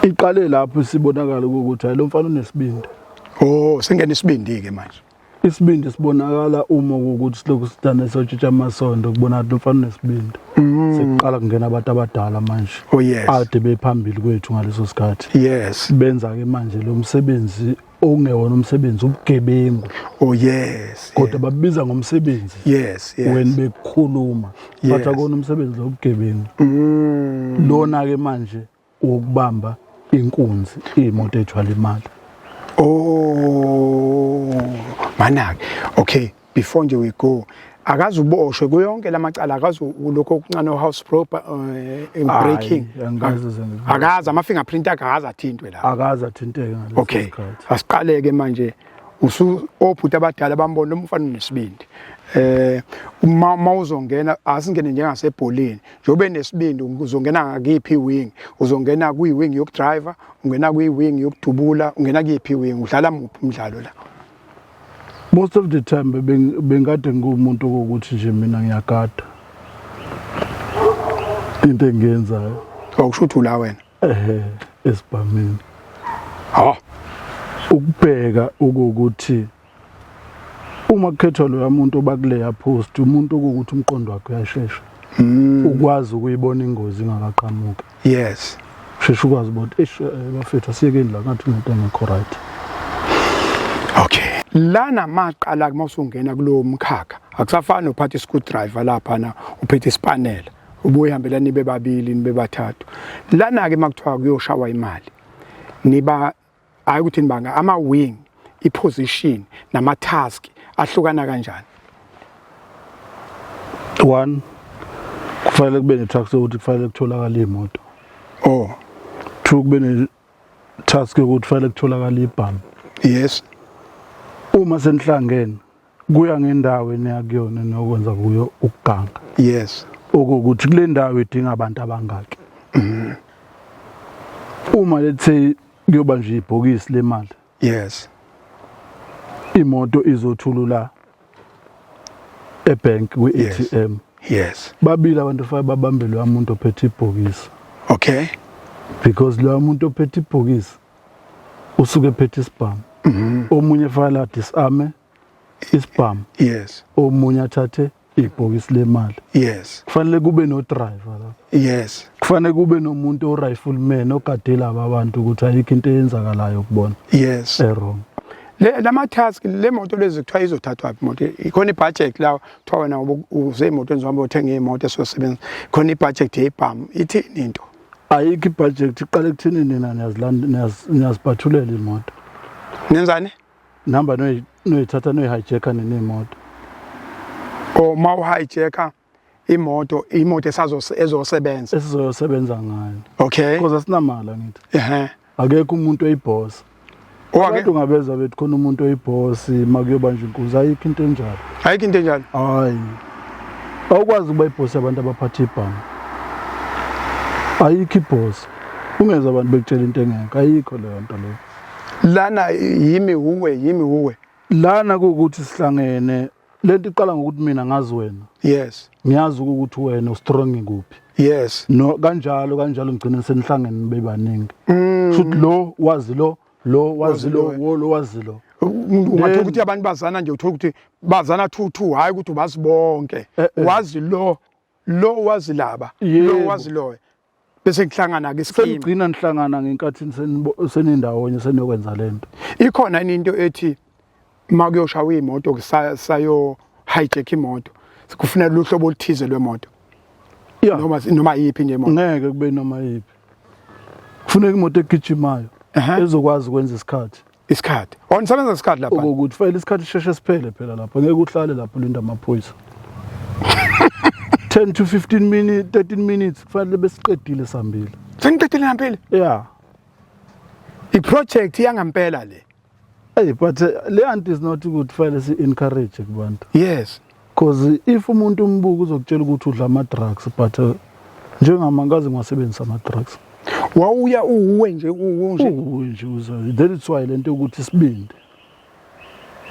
iqale lapho sibonakala ukuthi hayi lo mfana unesibindi singena isibindi ke manje isibindi sibonakala uma ukuthi silokhu sidana sotshintsha amasondo kubona ukuthi umfana unesibindi sekuqala kungena abantu abadala manje ade bephambili kwethu ngaleso sikhathi yes benza ke manje lo msebenzi ongewona umsebenzi ubugebengu kodwa babiza ngomsebenzi when bekukhuluma bathi akona umsebenzi wobugebengu lona ke manje ukubamba inkunzi imoto ethwala imali manake okay before nje we go akazi uboshwe kuyonke lamacala akazi lokho okuncane house proper breaking akazi ama-fingerprint akazi athintwe la akazi athinteke ngaleso sikhathi asiqaleke manje obhuti abadala bambona umfana nesibindi uma uzongena asingene njengasebholeni njobe nesibindi uzongena ngakiphi wing uzongena kuyiwing yokudriver ungena kuyiwing yokudubula ungena kiphi wing udlala muphi umdlalo la most of the time bengade ngumuntu ukuthi nje mina ngiyagada into engiyenzayo awusho ukuthi ula wena esibhameni ukubheka ukuthi uma kukhethwa lo muntu obakuleya post umuntu ukuthi umqondo wakhe uyashesha ukwazi ukuyibona ingozi ingakaqhamuki yes shesha ukwazi ukuthi bafethu asiyekeni la ngathi into engekho right okay lana maqala mawusungena kulowo mkhakha akusafani uphatha screwdriver lapha na uphethe ispanela ubuye hambela nibe babili nibe bathathu lana ke makuthiwa kuyoshawa imali niba hayi ukuthi nibanga ama wing iposition nama task ahlukana kanjani one kufanele kube ne task ukuthi kufanele kutholakala imoto two kube ne task ukuthi kufanele kutholakala ibhamu yes uma senihlangene kuya ngendawo eniyakuyona nokwenza kuyo ukuganga yes ukuthi kule ndawo idinga abantu abangaki uma let's say kuyoba nje ibhokisi lemali yes imoto izothulula ebank kwi-ATM yes babili abantu fa babambe lo muntu ophethe ibhokisi okay because lo muntu ophethe ibhokisi usuke ephethe isibhamu omunye fala disarme isibhamu yes omunye athathe ibhokisi lemali yes kufanele kube no driver la yes kufanele kube nomuntu o rifleman ogadela abantu ukuthi ayikho into eyenzakalayo ukubona yes wrong lama task le moto lezi kuthiwa izothathwa imoto ikhona ibudget la kuthiwa wena uze imoto enizihamba uthenga imoto esosebenza khona ibudget yebhamu ithini into ayikho ibudget iqale kuthini nina niyaziphathulela imoto nenzani namba noyithatha noyihijacka nini imoto o ma hijacka imoto ezosebenza esizosebenza ngayo okay because asinamala ngithi akekho umuntu oyiboss Abantu ngabeza bethi khona umuntu oyiboss makuyobanjwa inkuzi ayikho into enjalo ayikho into enjalo hayi awukwazi ukuba iboss abantu abaphatha ibhamu ayikho iboss ungeza abantu bekutshela into engekho ayikho leyo nto leyo lana yimi uwe lana ukuthi sihlangene lento iqala ngokuthi mina ngazi wena yes ngiyazi ukuthi wena ustrong kuphi yes no kanjalo ngigcina senihlangene bebaningi futhi lo wazi lo wazi lo ungathola ukuthi abantu bazana nje uthola ukuthi bazana 2 hayi ukuthi basibonke wazi lo wazi laba lo wazi lo bese kuhlangana ke scheme senigcina nihlangana ngenkathi senindawonye seniyokwenza lento ikhona into ethi makuyoshawa imoto sayo hijack imoto kufanele uhlobo oluthize lwemoto noma yipi nje imoto ngeke kube noma yipi kufuneka imoto egijimayo ezokwazi ukwenza isikhathi onisebenza isikhathi lapha ukuthi file isikhathi sheshe siphele phela lapha ngeke uhlale lapha ulinda amaphoyisa 10 to 15 minutes 13 minutes kufanele besiqedile sambili seniqedile ngempela yeah iproject yangempela le hey but le anti is not good file si encourage kubantu yes because if umuntu umbuka uzokutshela ukuthi udla ama drugs but njengamangazi ngasebenzisa ama drugs wawuya uwe nje uza that is why lento ukuthi sibinde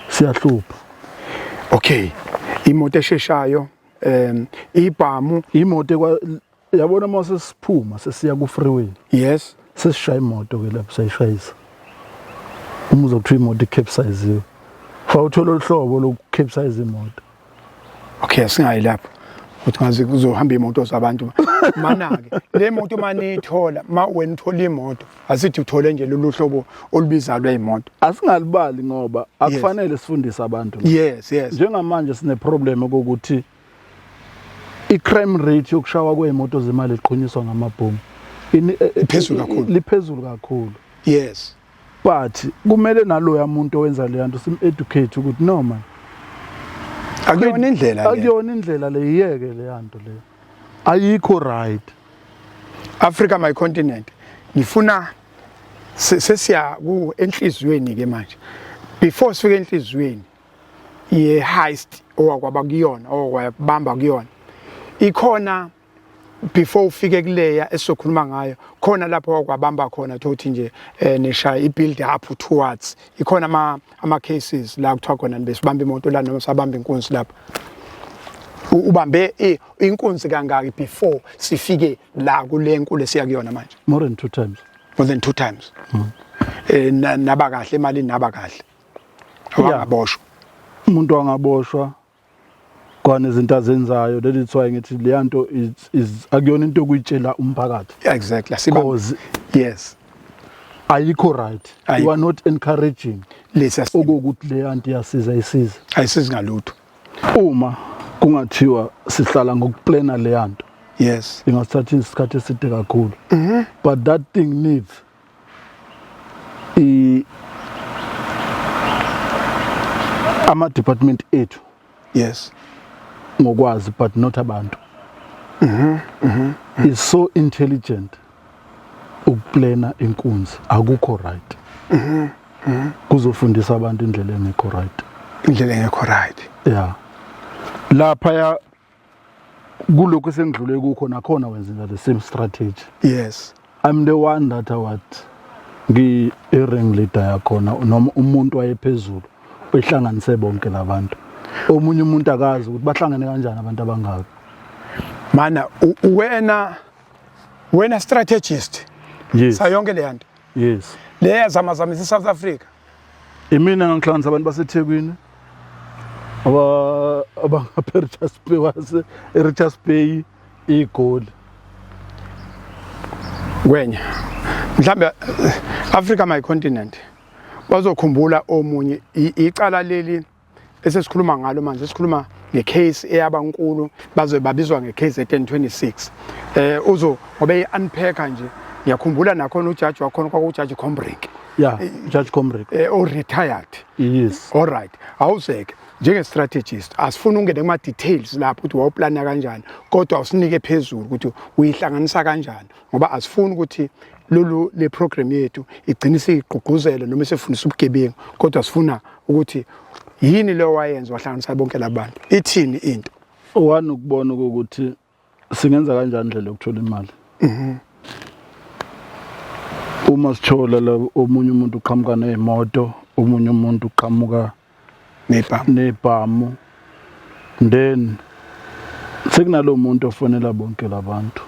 siyahlupha okay imoto esheshayo ibhamu imoto yabona mase siphuma sesiya ku freeway yes sesishaya imoto ke lapho sayishayisa umuzokuthiwa imoto capsize fawuthola uhlobo loku capsize imoto okay singayi lapho ukuthi ngazi kuzohamba imoto zabantu mana ke le moto manithola wena uthola imoto asithi uthole nje lolu hlobo olubiza lweimoto asingalibali ngoba akufanele sifundise abantu yes njengamanje sine problem ukuthi i-crime rate yokushawa kweimoto zemali eqhunyiswa ngamabhomu liphezulu kakhulu yes but kumele naloya muntu owenza le nto sim-educate ukuthi no man akuyona indlela le yiyeke le nto le ayikho right Africa my continent ngifuna sesiya ku enhlizweni ke manje before sifike enhlizweni ye heist owakwaba kuyona okwabamba kuyona ikhona before ufike kuleya esizokhuluma ngayo khona lapho okwabamba khona ukuthi nje neshaya ibuild up towards ikhona ama cases la kuthiwa khona besibamba imoto la noma sabamba inkunzi lapha ubambe inkunzi kangaki before sifike la kule nkulu esiya kuyona manje more than 2 times naba kahle imali naba kahle awangaboshwa umuntu wangaboshwa kwana izinto azenzayo lelithwaye ngithi le nto is akuyona into okuyitshela umphakathi exactly because yes ayikho right you are not encouraging ukuthi le nto iyasiza ayisizi ngalutho uma kungathiwa sihlala ngokuplana le nto yes ingasithatha isikhathi eside kakhulu but that thing needs ama department ethu yes ngokwazi but not abantu is so intelligent ukuplana inkunzi akukho right kuzofundisa abantu indlela engekho right yeah lapha ya kuloko esengidlule kukho nakhona wenza the same strategy yes I'm the one that ngi ring leader yakhona noma umuntu wayephezulu behlanganise bonke labantu omunye umuntu akazi ukuthi bahlangene kanjani abantu abangaka mana wena strategist yes sayonke le nto yes le yazamazamisa South Africa imina ngihlanganisa abantu baseThekwini Richards Bay iGoli wenya mhlambe Africa my continent bazokhumbula omunye icala leli esesikhuluma ngalo manje sikhuluma ngecase eyabankulu baze babizwa ngecase e1026 ngoba unpacker nje ngiyakhumbula nakhona ujaji wakhona kwakujaji Combrick Judge Combrick o retired yes all right awuzeke njenge strategist asifuna ungene kuma details lapho ukuthi wawuplana kanjani kodwa usinike phezulu ukuthi uyihlanganisa kanjani ngoba asifuni ukuthi le program yethu igcinise igqugquzelo noma sefundisa ubugebengu kodwa sifuna ukuthi yini lo wayenza wahlanganisa bonke labantu ithini into one ukubona ukuthi singenza kanjani indlela yokuthola imali uma sithola la omunye umuntu uqhamuka nemoto omunye umuntu uqhamuka nebhamu then sekunalo muntu ofonela bonke labantu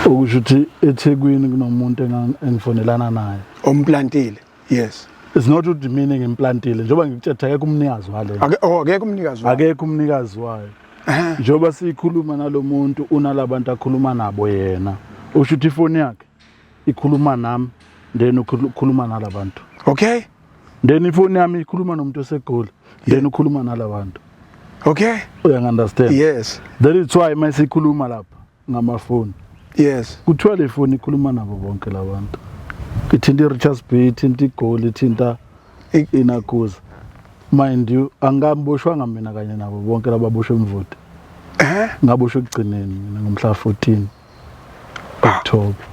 okusho ukuthi eThekwini kunomuntu engifonelana naye omplantile yes it's not the meaning implantile njoba ngikuthetha akekho umnikazi wale akekho umnikazi wayo akekho umnikazi wayo njoba sikhuluma nalomuntu unalabantu akhuluma nabo yena usho ukuthi ifoni yakhe ikhuluma nami then ukhuluma nalabantu okay then ifoni yami ikhuluma nomuntu osegoli then ukhuluma nalabantu okay understand yes that is why masikhuluma lapha ngamafoni yes kuthiwa le foni ikhuluma nabo bonke labantu ithinta Richards Bay ithinta iGoli ithinta inakuza mind you angamboshwanga mina kanye nabo bonke lababoshwe emvoti ngaboshwe ekugcineni mina ngomhla 14 October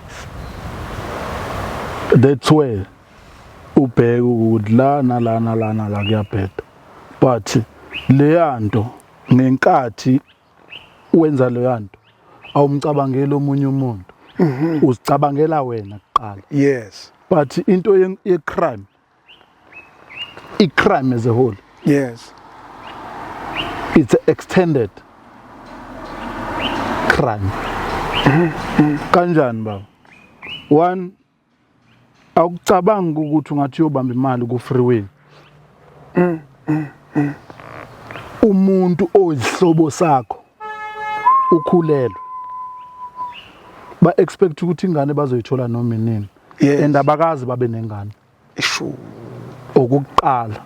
that's where ubheka ukuthi la nala kuyabheda but leyanto ngenkathi wenza leyanto awumcabangela omunye umuntu uzicabangela wena kuqala yes but into ye crime crime as a whole yes it's an extended crime kanjani baba one awucabanga ukuthi ungathi uyobamba imali ku freeway umuntu oyihlobo sakho ukhulelwe ba expect ukuthi ingane bazoyithola noma inini and abakazi babe nengane sure okuqala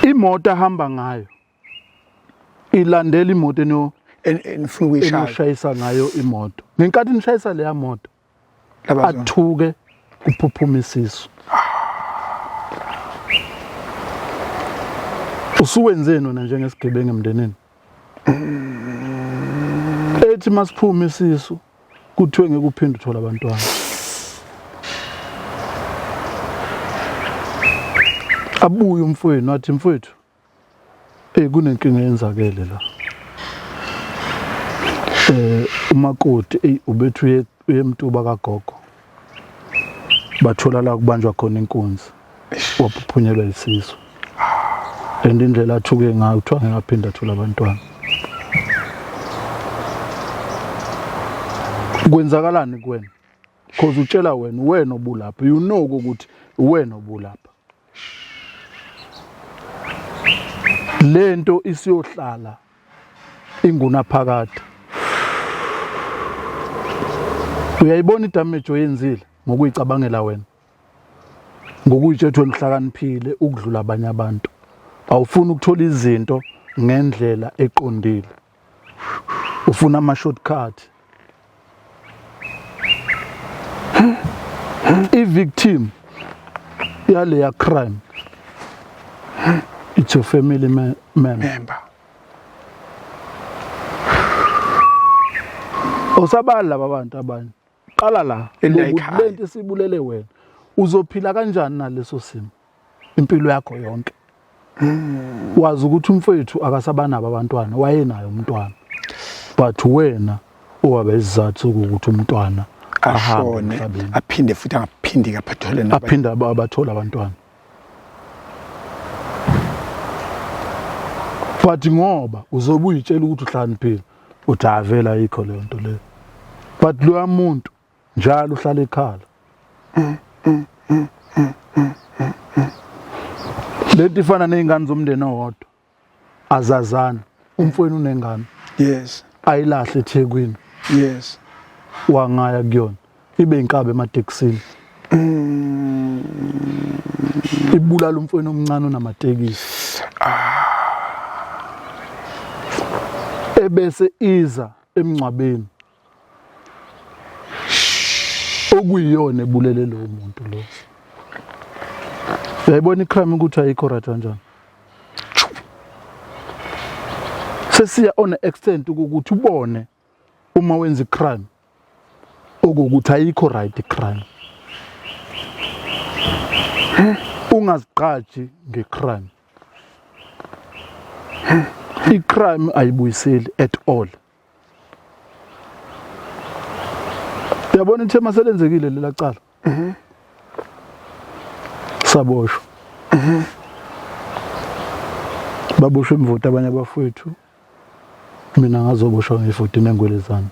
imoto ahamba ngayo ilandela imoto enoshayisa ngayo imoto ngenkathi nishayisa leya moto athuke kuphuphuma isisu usuwenzeni wena njengesigebengu emndenini ethi masiphuma isisu kuthiwe ngeke uphinde uthola abantwana abuye umfowenu wathi mfowethu kunenkinga eyenzakele la umakoti ubethu uyemtuba kagogo bathola la kubanjwa khona inkunzi waphuphunyelwa isisu and indlela athuke ngayo kuthiwa ngingaphinda athola abantwana kwenzakalani kuwena because utshela wena obulapha you know ukuthi wena obulapha lento isiyohlala inguna phakade uyayibona idamage oyenzile ngokuyicabangela wena ngokuyitshethwe lihlakaniphile ukudlula abanye abantu awufuni ukuthola izinto ngendlela eqondile ufuna ama shortcut i-victim yale ya crime it's your family member osabala laba bantu abanye qala la lento sibulele wena uzophila kanjani naleso simo impilo yakho yonke wazi ukuthi umfowethu akasabanabo abantwana wayenayo umntwana but wena owabe isizathu ukuthi umntwana ashone aphinde futhi angaphindi kaphathole nabanye aphinda abathola abantwana but ngoba uzobe uyitshela ukuthi uhlaniphile uthi avela yikho leyo nto leyo but lo muntu njalo uhlala ekhala lento ifana nezingane zomndeni owodwa azazana umfowenu unengane yes ayilahle eThekwini yes wangaya kuyona ibe inkabe ematekisini ibulala umfowenu omncane onamatekisi ebese iza emncwabeni okuyiyona ebulele lo muntu lo. Uyayibona icrime ukuthi ayikho right kanjani. Sesiya on extent ukuthi ubone uma wenza icrime okuthi ayikho right icrime. Ungaziqhaji ngecrime. Icrime ayibuyiseli at all. Uyabona ithema selenzekile lela cala. Saboshwa. Baboshwe imvoti abanye abafowethu. Mina ngazoboshwa ngevoti nengwelezana.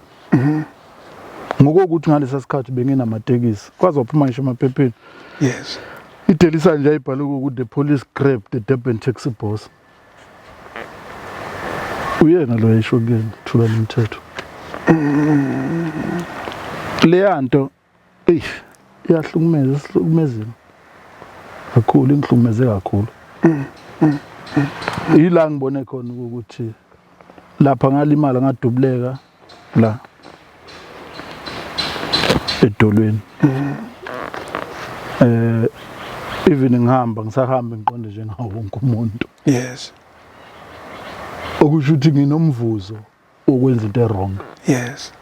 Ngokuthi ngalesa sikhathi benginamatekisi. Kwazi waphuma ngisho emaphepheni. Yes. Idelisa nje ayibhala ukuthi the police grabbed the Durban taxi boss. Uyena lo yisho kuyena thula umthetho. Leyanto iyahlukumeza isihlukumezini. Kakhulu ingihlukumeze kakhulu. Ila ngibone khona ukuthi lapha ngalimala ngadubuleka la edolweni. Even ngihamba ngisahamba ngiqonde nje ngawo wonke umuntu. Yes. Okusho ukuthi nginomvuzo okwenza into wrong. Yes.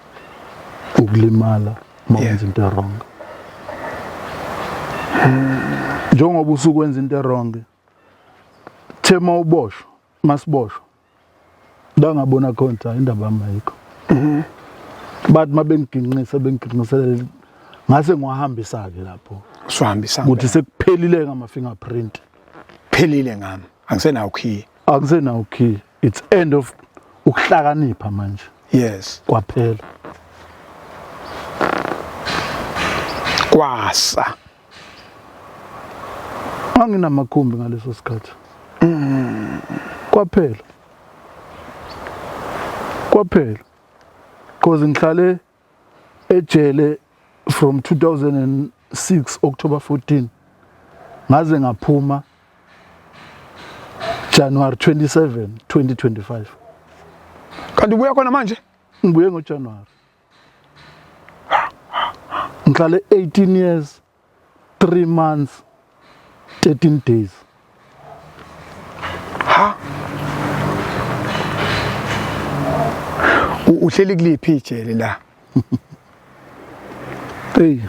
Ukulimala mawuyenza into wrong. Njengoba usukwenza into wrong. Thema uboshwa, masiboshwa. Ngabona khona indaba amayikho. Bathi mabengiginqisela ngase ngwahambisa ke lapho. Usihambisa ukuthi sekuphelile ngama-fingerprint. Phelile ngami. Angisenawo key. Akusenawo key. It's end of ukuhlakanipha manje. Yes. Kwaphela. Kwasa. Anginamakhumbi ngaleso sikhathi. Kwaphela. Because ngihlale ejele from 2006 October 14 ngaze ngaphuma January 27 2025. Kanti ubuya khona manje? Ngibuye ngoJanuary. Ngihlale 18 years 3 months 13 days. Ha? Uhleli kuliphi ijele la? Hey.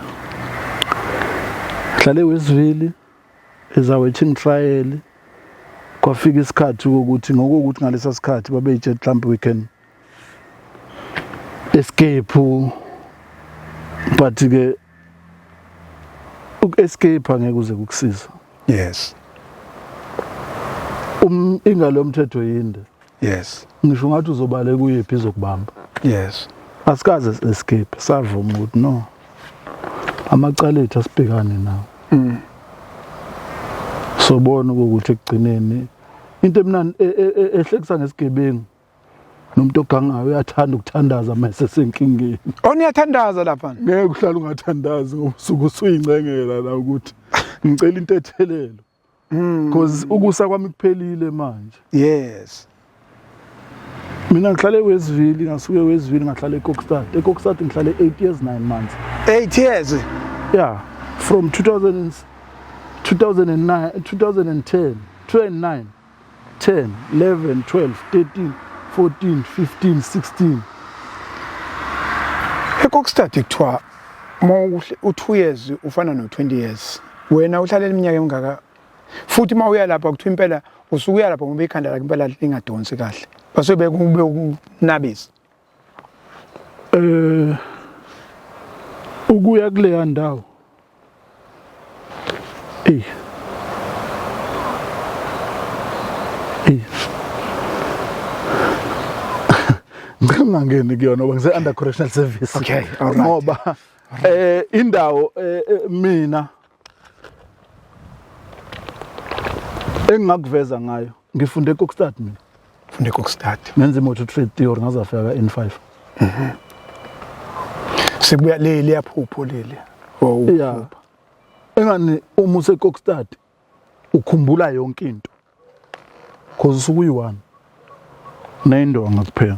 Ngihlale Westville ezawaiting trial. Kwafika isikhathi ukuthi ngokuthi ngalesa sikhathi babeyithe mhlawumbe we can escape, but ke escape angeke uze kukusiza. Yes. Ingalo yomthetho yinde. Yes. Ngisho ngathi uzobale kuyephi izokubamba. Yes. Asikaze escape savuma ukuthi no. Amacala ethu asibhekane nawo. Sobona ukuthi ekugcineni into emnandi ehlekisa ngesigebengu nomuntu ogangayo uyathanda ukuthandaza mase senkingeni. Oniyathandaza lapha? Ngeke uhlala ungathandazi ngoba usuku usuyingcengela la ukuthi ngicela into ethelelo. Because ukusa kwami kuphelile manje. Yes. Mina ngihlale eWestville, ngasuke eWestville ngahlala eKokstad. eKokstad ngihlale 8 years 9 months. 8 years? Yeah, from 2009, 2010, 2009, 10, 11, 12, 13, 14, 15, 16. eKokstad kuthiwa u2 years ufana no20 years. Wena uhlalela iminyaka emingaka? Futhi mawuya lapha kuthiwa impela usukuya lapha ngoba ikhanda lakhe impela lingadonsi kahle. Basuke bekube ukunabisa. Ukuya kule ndawo. Ngingangeni kuyona ngoba ngise under correctional service. Okay, all right. Ngoba indawo mina engakuveza ngayo ngifunde eKokstad mina. Funde eKokstad. Ngenza imoto trade theory ngazafika N5. Sibuya le yaphupho leli. Yeah. Engani uma useKokstad ukhumbula yonke into because usuke uyi-one nendonga kuphela.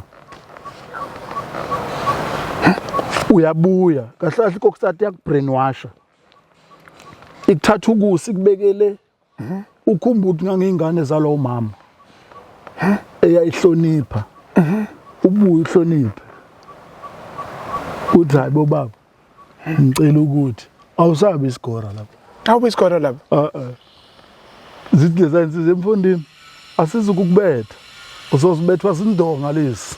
Uyabuya kahle kahle i-Kokstad yakubrainwasha ikuthatha ukusi kubekele ukhumbula ukuthi ngangiyingane zalo mama eyayihlonipha ubuye uhloniphe uthi hayi bobaba ngicela ukuthi awusabi isigora lapha. Awubi isikora lapha. Zithi leza insizwa emfundini asizukukubetha uzozibethwa zindonga lezi.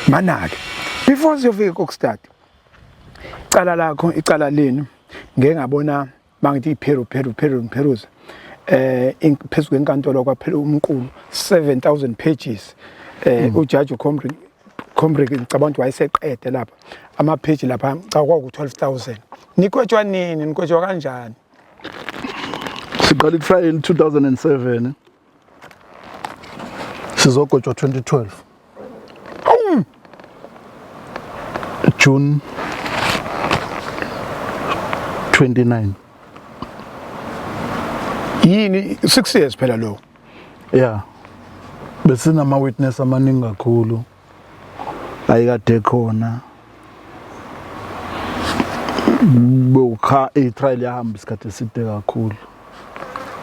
Manake before siyofika eKokstad icala lakho icala lenu ngeke ngabona mangithi Perus phezulu kwenkantolo kwaphela umqulu 7,000 pages uJudge Comric ngicabanga ukuthi wayeseqede lapha ama-page lapha kwaku 12,000 nikwetshwa nini nikwetshwa kanjani? Siqala ukufayela 2007 sizogotshwa 2012 June 29. Yini 6 years phela lo? Yeah. Besinama witness amaningi kakhulu. Ayikade khona. Bokha itrial yahamba isikhathi eside kakhulu.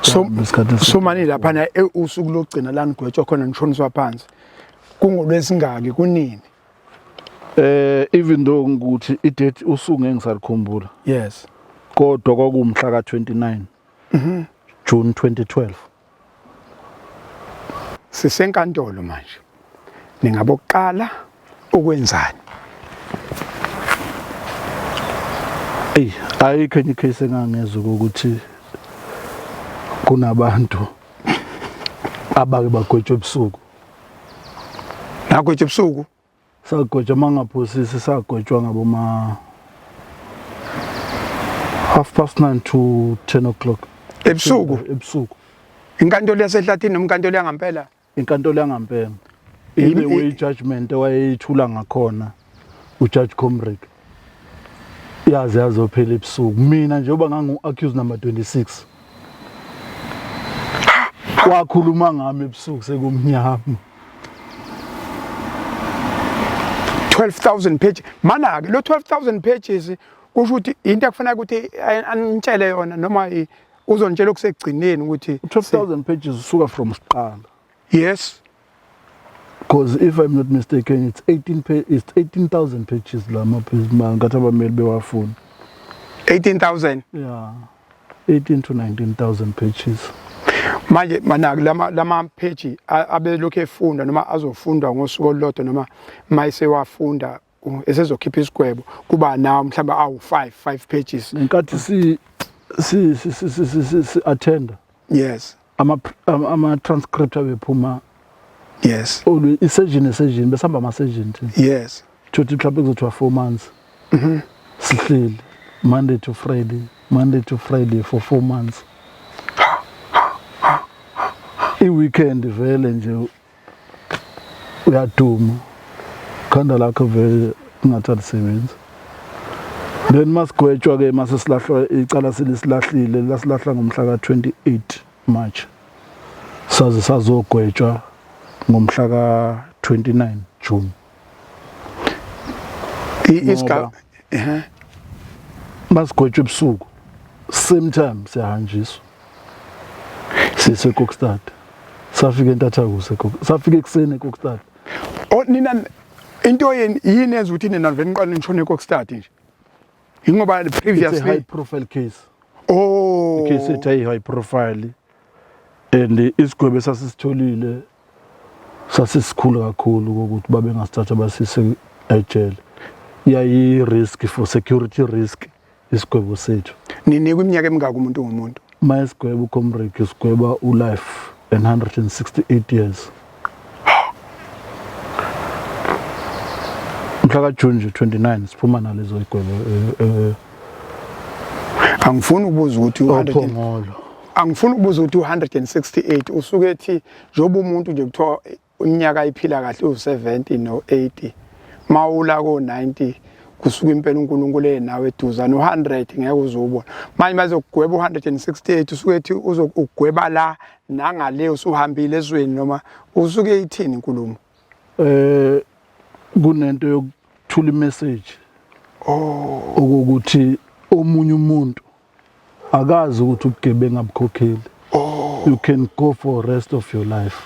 So mani lapha na usuku lokugcina la nigwetshwa khona nishoniswa phansi. Kungolwesingaki kunini? Even though ukuthi i-date usuku ngeke ngisakukhumbula. Yes. Kodwa kwakumhla ka-29 June 2012. Sisenkantolo manje. Ningabokuqala ukwenzani? Ayikho enye case engangezwe ukuthi kunabantu abake bagwetshwa ebusuku. Nagwetshwa ebusuku? Sagwetshwa mangaphosisi sagwetshwa ngaboma 9:30 to 10 o'clock. Ebusuku. Inkantolo yasehlathini nomkantolo yangampela? Inkantolo yangampela. Ile way judgment wayeyithula ngakhona uJudge Comric. Yazi yazophela ebusuku. Mina njengoba ngangu-accused number 26. Wakhuluma ngami ebusuku sekumnyama. 12,000 pages. Mana-ke lo 12,000 pages kusho ukuthi into ekufanele ukuthi anitshele yona noma uzonitshela okusegcineni ukuthi 12,000 pages usuka from siqala. Yes. Because if I'm not mistaken, it's 18,000 pages la maphepha ngathi abameli bewafuna. 18,000. Yeah. 18 to 19,000 pages. Manje manaki lama page abelokhu efunda noma azofundwa ngosuku olulodwa noma mayise wafunda esezokhipha isigwebo kuba nawo mhlamba awu5 pages. Nkathi si attend. Yes. Ama transcript abephuma. Yes. Isession besihamba ama session. Yes. Thothi mhlawumbe kuzothiwa 4 months. Sihleli Monday to Friday for 4 months. I-weekend vele nje uyaduma khanda lakho vele ungathi lisebenza. Then masigwetshwa ke mase silahlwa icala selisilahlile lasilahla ngomhla ka-28 March. Saze sazogwetshwa ngomhla ka-29 June. Isigaba masigwetshwa ebusuku same time siyahanjiswa. SiseKokstad. Safika eNtathakusa safika ekuseni eKokstad. Nina into yini enza ukuthi nina vele niqale nishone eKokstad nje? Ingoba previously it's a high profile case. Oh. Case ethi high profile. And isigwebo sasisitholile sasisikhulu kakhulu ukuthi babe ngasithatha basise ejele. Yayi risk for security risk isigwebo sethu. Nini kwiminyaka emingaka umuntu ngomuntu? Mayisigwebo Comric isigweba ulife and 168 years. Mhla June 29 siphuma nalezo igwebo angifuni ukubuza ukuthi angifuni ukubuza ukuthi 168 usuke ethi njoba umuntu nje kuthiwa iminyaka ayiphila kahle u70 no80 mawula ko90 kusuka impela uNkulunkulu enawe eduzana u100 ngeke uzubona manje bazokugweba u168 usuke ethi uzokugweba la nangale usuhambile ezweni noma usuke ithini inkulumo kunento yokuthula imessage ukuthi omunye umuntu akazi ukuthi ubugebengu abukhokheli you can go for the rest of your life.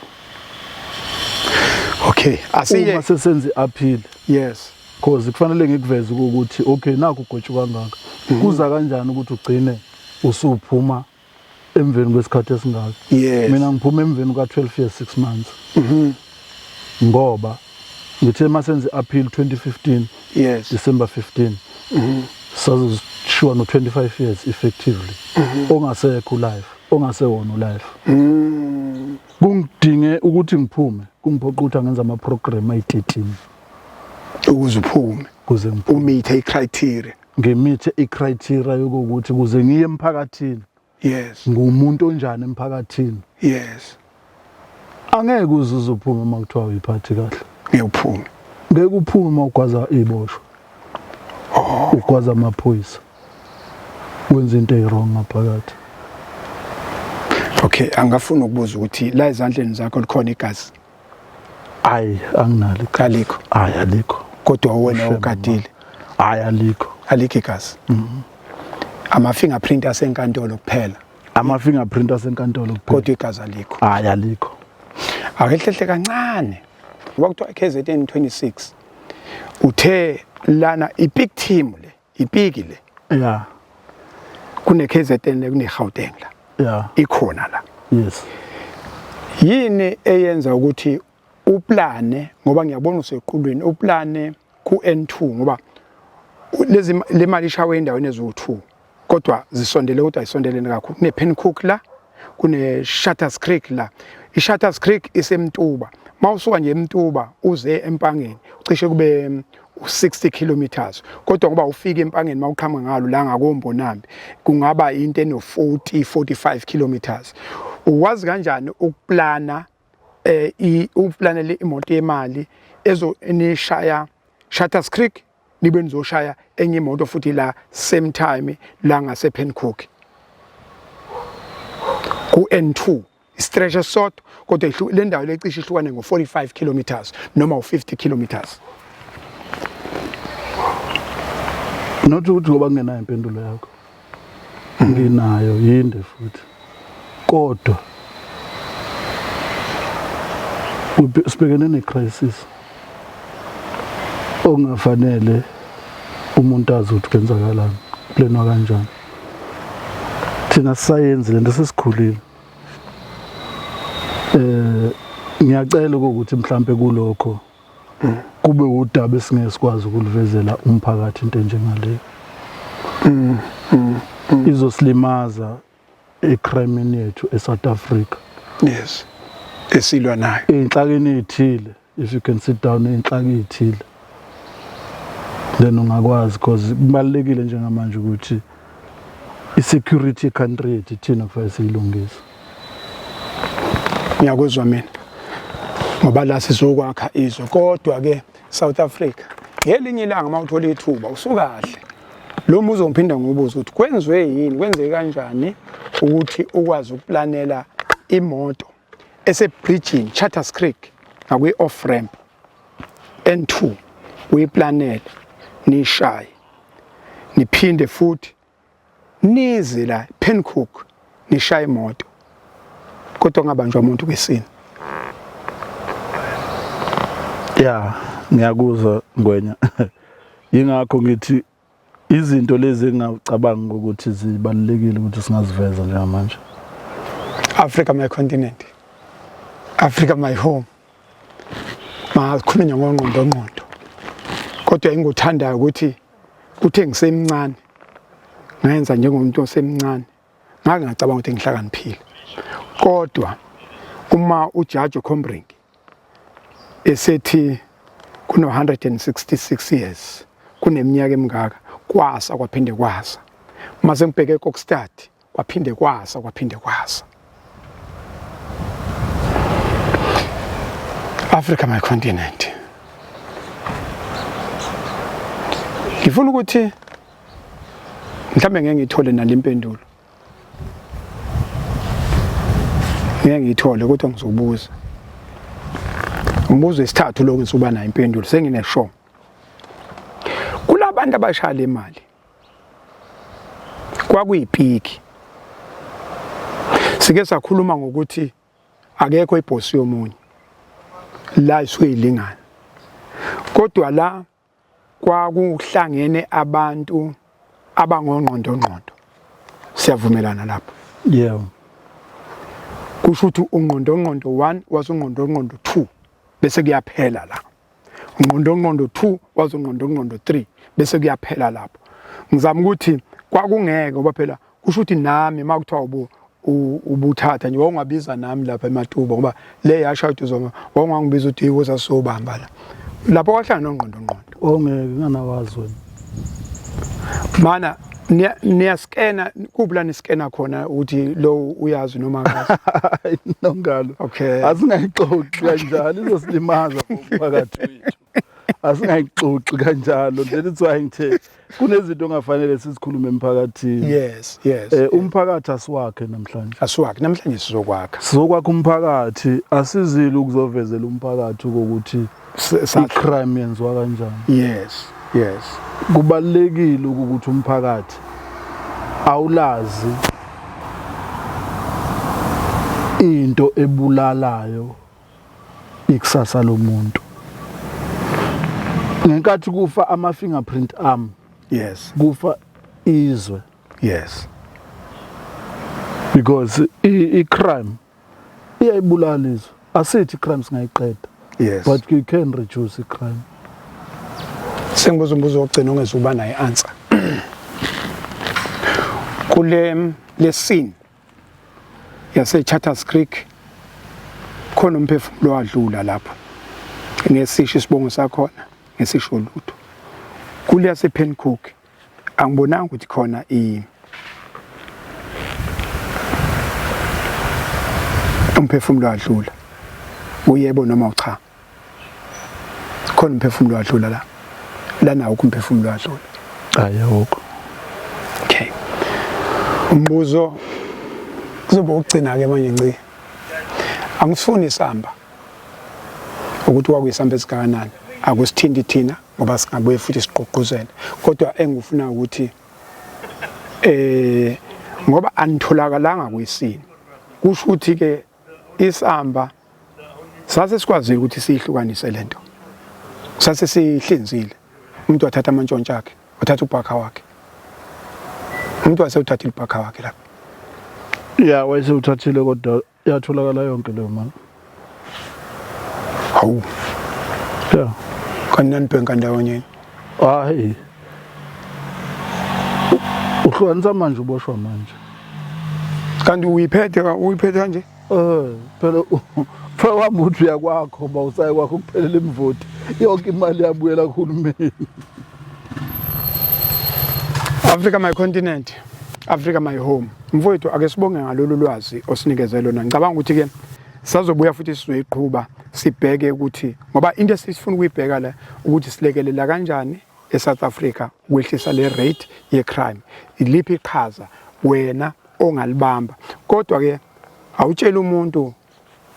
Okay, asiye uma sesenze appeal. Yes. Because kufanele ngikuveze ukuthi okay naku ugotshwa kangaka. Kuza kanjani ukuthi ugcine usuphuma emveni kwesikhathi esingaka? Yes. Mina ngiphuma emveni ka 12 years 6 months. Ngoba ngithe masenze appeal 2015. Yes. December 15. Sazishiwa no 25 years effectively. Ongasekho life, ongasewona life. Kungidinge ukuthi ngiphume, kungiphoqa ukuthi ngenza ama program ay13 ukuze uphume, kuze umeet criteria. Ngemeet criteria yokuthi kuze ngiye emphakathini. Yes. Ngumuntu onjani emphakathini? Yes. Angeke uzuze uphume makuthiwa uyiphathi kahle. Ngiyuphume. Ngeke uphume mawugwaza iboshwa. Ugwaza amaphoyisa. Wenza into ewrong ngaphakathi. Okay, angafuna ukubuza ukuthi la ezandleni zakho likhona igazi. Hayi, anginalo Alikho. Hayi, alikho. Kodwa wena ugadile. Hayi, alikho. Alikho igazi. Ama fingerprint asenkantolo kuphela. Ama fingerprint asenkantolo kuphela. Kodwa igazi alikho. Hayi, alikho. Akehlehle kancane. Wakuthiwa KZN 26. Uthe lana ipeak team le, ipiki le. Yeah. Kune KZN le kune Gauteng la. Yeah. Ikhona la. Yes. Yini eyenza ukuthi uplane ngoba ngiyabona useqhulwini uplane ku N2 ngoba lezi le mali ishawe endaweni ezu2 kodwa zisondele ukuthi ayisondelene kakhulu kune Pencook la kune Shutters Creek la iShutters Creek isemtuba mawusuka nje eMtuba uze empangeni ucishe kube 60 kilometers kodwa ngoba ufika empangeni mawuqhama ngalo la ngakombonambi kungaba into eno 45 kilometers uwazi kanjani ukuplana uplanele imoto yemali enishaya Shutters Creek nibe nizoshaya enye imoto futhi la same time la ngase Pencook ku N2 stretch short kodwa le ndawo lecishe ihlukane ngo45 kilometers noma u50 kilometers. Not ukuthi ngoba ngenayo impendulo yakho. Nginayo yinde futhi. Kodwa sibhekene necrisis ongafanele umuntu azi ukuthi kwenzakalani kulenwa kanjani. Thina science lento sesikhulile. Ngiyacela ukuthi mhlambe kulokho kube udaba esingesikwazi ukulivezela umphakathi into enjengale. Izosilimaza ecrime yethu eSouth Africa. Yes. Esilwa nayo. Inhlakeni ezithile if you can sit down inhlaki ezithile. Then ungakwazi because kubalekile njengamanje ukuthi isecurity country yethu thina kufanele siyilungise. Ngiyakuzwa mina. Ngoba la sizokwakha izwe kodwa ke South Africa ngelinye ilanga mawuthola ithuba usukahle. Lo muzo ngiphinda ngibuza ukuthi kwenziwe yini kwenzeke kanjani ukuthi ukwazi ukuplanela imoto esebridging Shutters Creek ngakwi off ramp N2 uyiplanele nishaye niphinde futhi nize la Pencook nishaye imoto kodwa ngabanjwa umuntu kwesini. Yeah, ngiyakuzwa Ngwenya. Yingakho ngithi izinto lezi engicabanga ukuthi zibalekile ukuthi singaziveza njengamanje. Africa my continent. Africa my home. Makhulunywa ngongqondo. Kodwa engikuthandayo ukuthi kuthe ngisemncane ngayenza njengomuntu osemncane. Ngake ngacabanga ukuthi ngihlakaniphile. Kodwa uma uJudge Khombrink esethi kuno 166 years kuneminyaka emingaka kwasa kwaphinde kwasa mase ngibheke kokstad kwaphinde kwasa Africa my continent. ngifuna ukuthi mhlambe ngeke ngithole nalempendulo ngeke ngithole kodwa ngizobuza umbuzo wesithathu lo ngisuba nayo impendulo sengineshow kulabantu abashaya imali kwakuyipiki sike sakhuluma ngokuthi akekho ibhosi yomunye la isuyilingana kodwa la kwakuhlangene abantu abangongqondo siyavumelana lapho yeah kusho ukuthi ungqondo 1 wasungqondo 2 bese kuyaphela la ungqondo 2 wasungqondo 3 bese kuyaphela lapho ngizama ukuthi kwakungeke ngoba phela kusho ukuthi nami makuthiwa ubuthatha nje wongabiza nami lapha eMatuba ngoba le yashayithu zoma wongangibiza ukuthi iwoza sobamba la lapho kwahlanga nongqondo ongeke nganawazi wena mana niyaskena kubula niskena khona ukuthi lo uyazi noma akazi nongalo okay asingayixoxi kanjalo izosilimaza phakathi wethu asingayixoxi kanjalo that's why ngithe kunezinto ongafanele sizikhulume emphakathini yes umphakathi asiwakhe namhlanje sizokwakha umphakathi asizile ukuzovezela umphakathi ukuthi i-crime yenziwa kanjani yes kubalekile ukuthi umphakathi awulazi into ebulalayo ikusasa lomuntu ngenkathi kufa ama fingerprint arm yes kufa izwe yes because i-crime iyayibulala izwe asithi crime singayiqeda yes but you can reduce i-crime sengibuza umbuzo wokugcina ongezuba naye answer kule scene yase Charters Creek khona umphefumulo wadlula lapho ngesisho isibongo sakhona ngesisho lutho kule yase Pencook angibonanga ukuthi khona umphefumulo wadlula uyebo noma cha khona umphefumulo wadlula la lana ukumphefumulo wadlula ayoko okay umbuzo kuzoba ugcina ke manje ngci angisifuni isamba ukuthi kwakuyisamba esikanani akusithindi thina ngoba singabuye futhi siqoquzele kodwa engifuna ukuthi ngoba anitholakalanga kwisini kusho ukuthi ke isamba sase sikwazi ukuthi sihlukanise lento sase sihlinzile umuntu wathatha amantshontsha akhe wathatha ubhakha wakhe umuntu wasewuthathile ubhakha wakhe lapha yeah wayesewuthathile kodwa yatholakala yonke leyo mali hawu yeah kanani bhenka ndawonye hayi uhlukanisa manje uboshwa manje kanti uyiphethe kanje phela wami uthi uyakwakho bawusaye kwakho kuphelela imvoti yonke imali yabuyela kuhulumeni Africa my continent Africa my home mfowethu ake sibonge ngalolu lwazi osinikeze lona ngicabanga ukuthi ke sazobuya futhi sizoyiqhubha sibheke ukuthi ngoba into esifuna ukuyibheka la ukuthi silekelela kanjani eSouth Africa ukwehlisa le rate ye crime iliphi iqhaza wena ongalibamba kodwa ke awutshela umuntu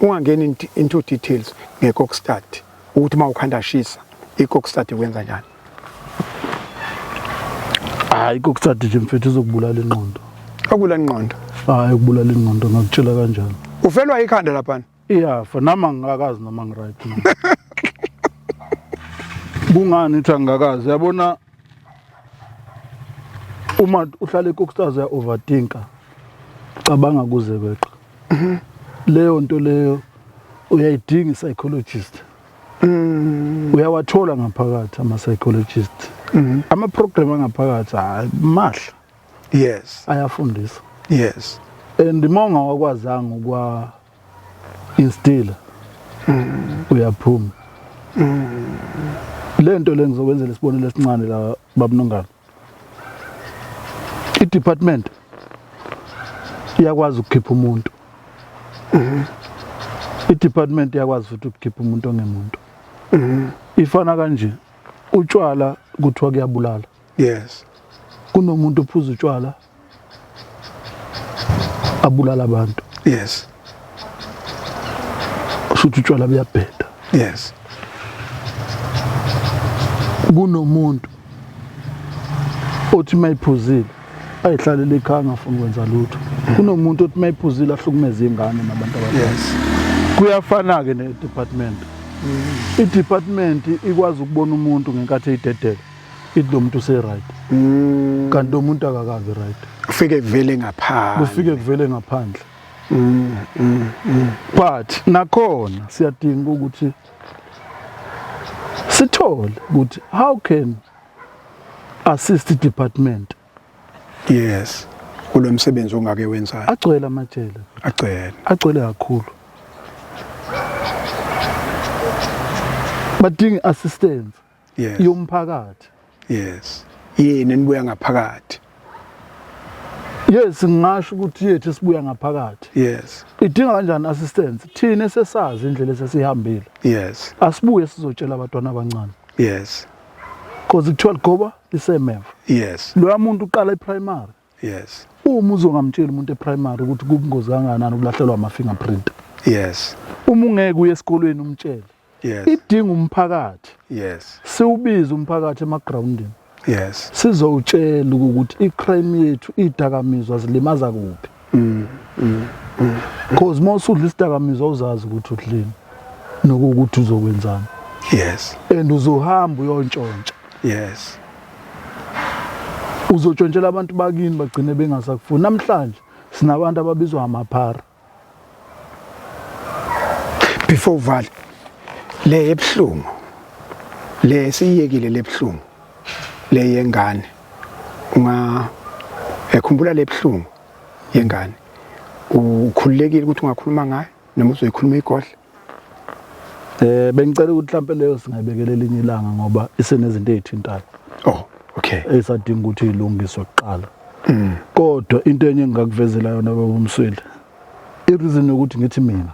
ungangeni into details ngeCockstad ukuthi mawukhanda shisa iCockstad wenza njani hayi iCockstad nje mfethu izokubulala ingqondo akubulala ingqondo hayi ukubulala ingqondo ngakutshela kanjalo ufelwa ikhanda lapha iyafa nama ngingakazi noma ngiright kungani ithi angakazi yabona uma uhlala eCockstad ya overthinka cabanga kuze kweqa leyo nto leyo uyayidinga psychologist uyawathola ngaphakathi ama psychologist ama program angaphakathi mahla yes ayafundisa yes and monga wakwazanga ukwa instilla uyaphuma lento lengizokwenzela isibonelo esincane la babunongana i-department iyakwazi ukukhipha umuntu i-department iyakwazi futhi ukukhipha umuntu ongemuntu ifana kanje utshwala kuthiwa kuyabulala Yes. Kunomuntu ophuza utshwala abulala abantu. Yes. Ushuthi utshwala buyabheda. Yes. Kunomuntu othi mayiphuzile ayihlalele ekhaya ngafuna ukwenza lutho. Kunomuntu othi mayiphuzile ahlukumeza ingane nabantu abadala. Yes. Kuyafana ke ne-department. I-department ikwazi ukubona umuntu ngenkathi eyidedela. Ithi lo muntu use-right. Kanti lo muntu akakabi right. Ufike kuvele ngaphandle. Kufike kuvele ngaphandle. But nakhona siyadinga ukuthi sithole ukuthi how can assist department. Yes. Kulo msebenzi ongake wenzayo. Agcwele amajele. Agcwele kakhulu. Badinga assistance. Yes. Yomphakathi. Yes. Yini nibuya ngaphakathi. Yes, ngisho ukuthi yethu sibuya ngaphakathi. Yes. Idinga kanjani assistance? Thina sesazi indlela esesihambile. Yes. Asibuye sizotshela abantwana abancane. Yes. Because kuthiwa ligoba lisemeva. Yes. Lo muntu uqala eprimary. Yes. Uma uzongamtshela umuntu eprimary ukuthi kubungozi kangakanani ukulahlelwa ama-fingerprint. Yes. Uma ungeke uye esikolweni umtshele. Yes. Idinga umphakathi. Yes. Siwubiza umphakathi emagroundini. Yes. Sizowutshela ukuthi icrime yethu idakamizwa zilimaza kuphi. Because mawusudla isidakamizwa uzazi ukuthi udlini nokuthi uzokwenzani. Yes. And uzohamba uyontshontsha. Yes. Uzontshontshela abantu bakini bagcine bengasakufuni. Namhlanje sinabantu ababizwa amaphara. Before uvale le ebhlungu. Le siyekile lebhlungu. Le yengane. Ekhumbula lebhlungu yengane. Ukhululekile ukuthi ungakhuluma ngayo noma uzoyikhuluma igodla. Bengicela ukuthi mhlawumbe leyo singayibekele elinye ilanga ngoba isenezinto ezithintayo. Oh, okay. Esadinga ukuthi ilungiswe kuqala. Kodwa into enye engakuvezela yona baba uMsweli. I-reason ukuthi ngithi mina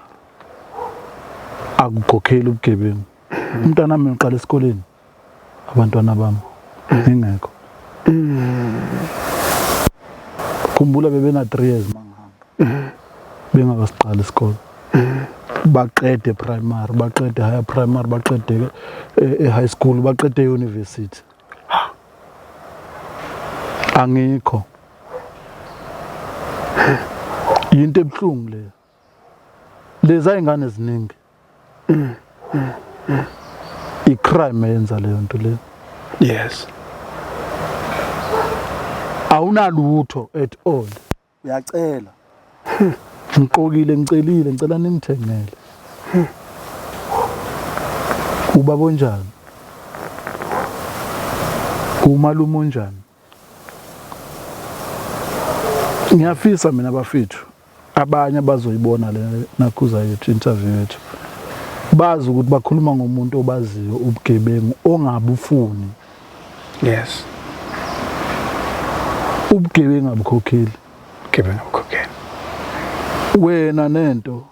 akukhokheli ubugebengu. Umntwana wami uqala esikoleni. Abantwana bami ngingekho. Khumbula bebena 3 years mangihamba. Bengakasiqala isikole. Baqede primary, baqede higher primary, baqede high school, baqede university. Angikho. Yinto ebhlungu le. Leza ingane eziningi. I-crime yenza leyo nto le. Yes. Awunalutho at all. Uyacela. Ngiqokile ngicelile ngicela ningithengele. Ubaba onjani? Umalume onjani? Ngiyafisa mina bafethu abanye abazoyibona le nakhuza yethu interview yethu. Bazi ukuthi bakhuluma ngomuntu obaziyo ubugebengu ongabufuni. Yes. Ubugebengu abukhokheli. Ubugebengu abukhokheli. Wena nento,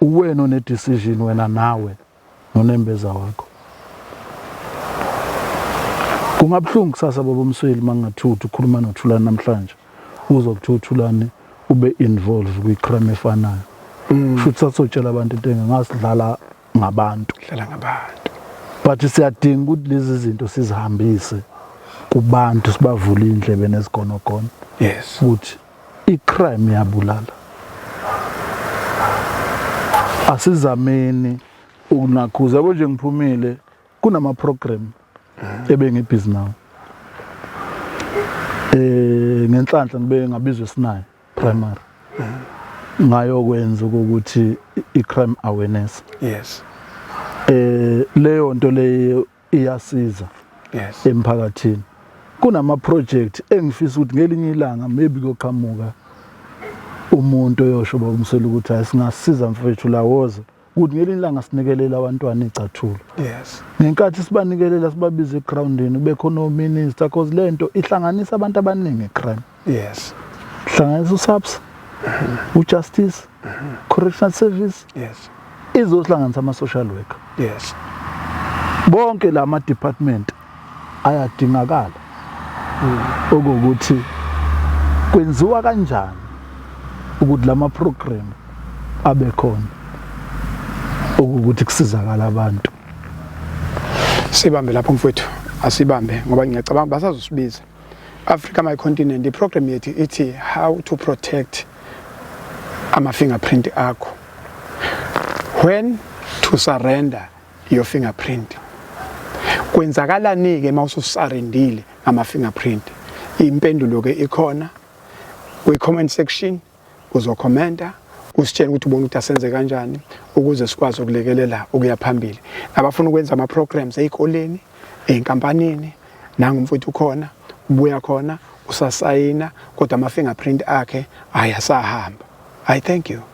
wena one decision wena nawe nonembeza wakho. Kungabhlungu kusasa baba uMsweli mangingathuthi ukhuluma noThulani namhlanje. Uzokuthiwa uThulani ube involved kwi-crime efanayo. Futhi sasotshela abantu into engasidlala ngabantu. Dlala ngabantu. But siyadinga ukuthi lezi zinto sizihambise kubantu sibavule indlebe nezigonogona. Yes. Ukuthi i-crime yabulala. Asizameni ukunakhuza yabo nje ngiphumile kunama program ebengibhizi nawo. Ngenhlanhla ngibe ngabizwe Sinayi primary. Ngayokwenza ukuthi i-crime awareness. Yes. Leyo nto leyo iyasiza. Yes. Emphakathini. Kunama project engifisa ukuthi ngelinye ilanga maybe koqhamuka umuntu oyosho baba uMsweli ukuthi asingasiza mfethu la woza ukuthi ngelinye ilanga sinikelela abantwana icathulo. Yes. Ngenkathi sibanikelela sibabiza egroundini bekho no minister because lento ihlanganisa abantu abaningi ecrime. Yes. Ihlanganisa uSAPS, uJustice, Correctional Service. Yes. Izosihlanganisa ama social worker. Yes. Bonke lama department ayadingakala okuwukuthi kwenziwa kanjani ukuthi lama program abe khona ukuthi kusizakala abantu. Sibambe lapho mfowethu, asibambe ngoba ngiyacabanga basazosibiza. Africa My Continent, iprogram yethu ithi how to protect ama-fingerprint akho. When to surrender your fingerprint. Kwenzakalani-ke uma ususarendile ama-fingerprint? Impendulo-ke ikhona kwi-comment section, uzokhomenta usitshela ukuthi ubona ukuthi asenze kanjani ukuze sikwazi ukulekelela ukuya phambili. Abafuna ukwenza ama-programs ey'koleni, ey'nkampanini, nangumfowethu ukhona, ubuya khona, usasayina, kodwa ama-fingerprint akhe ayasahamba. I thank you.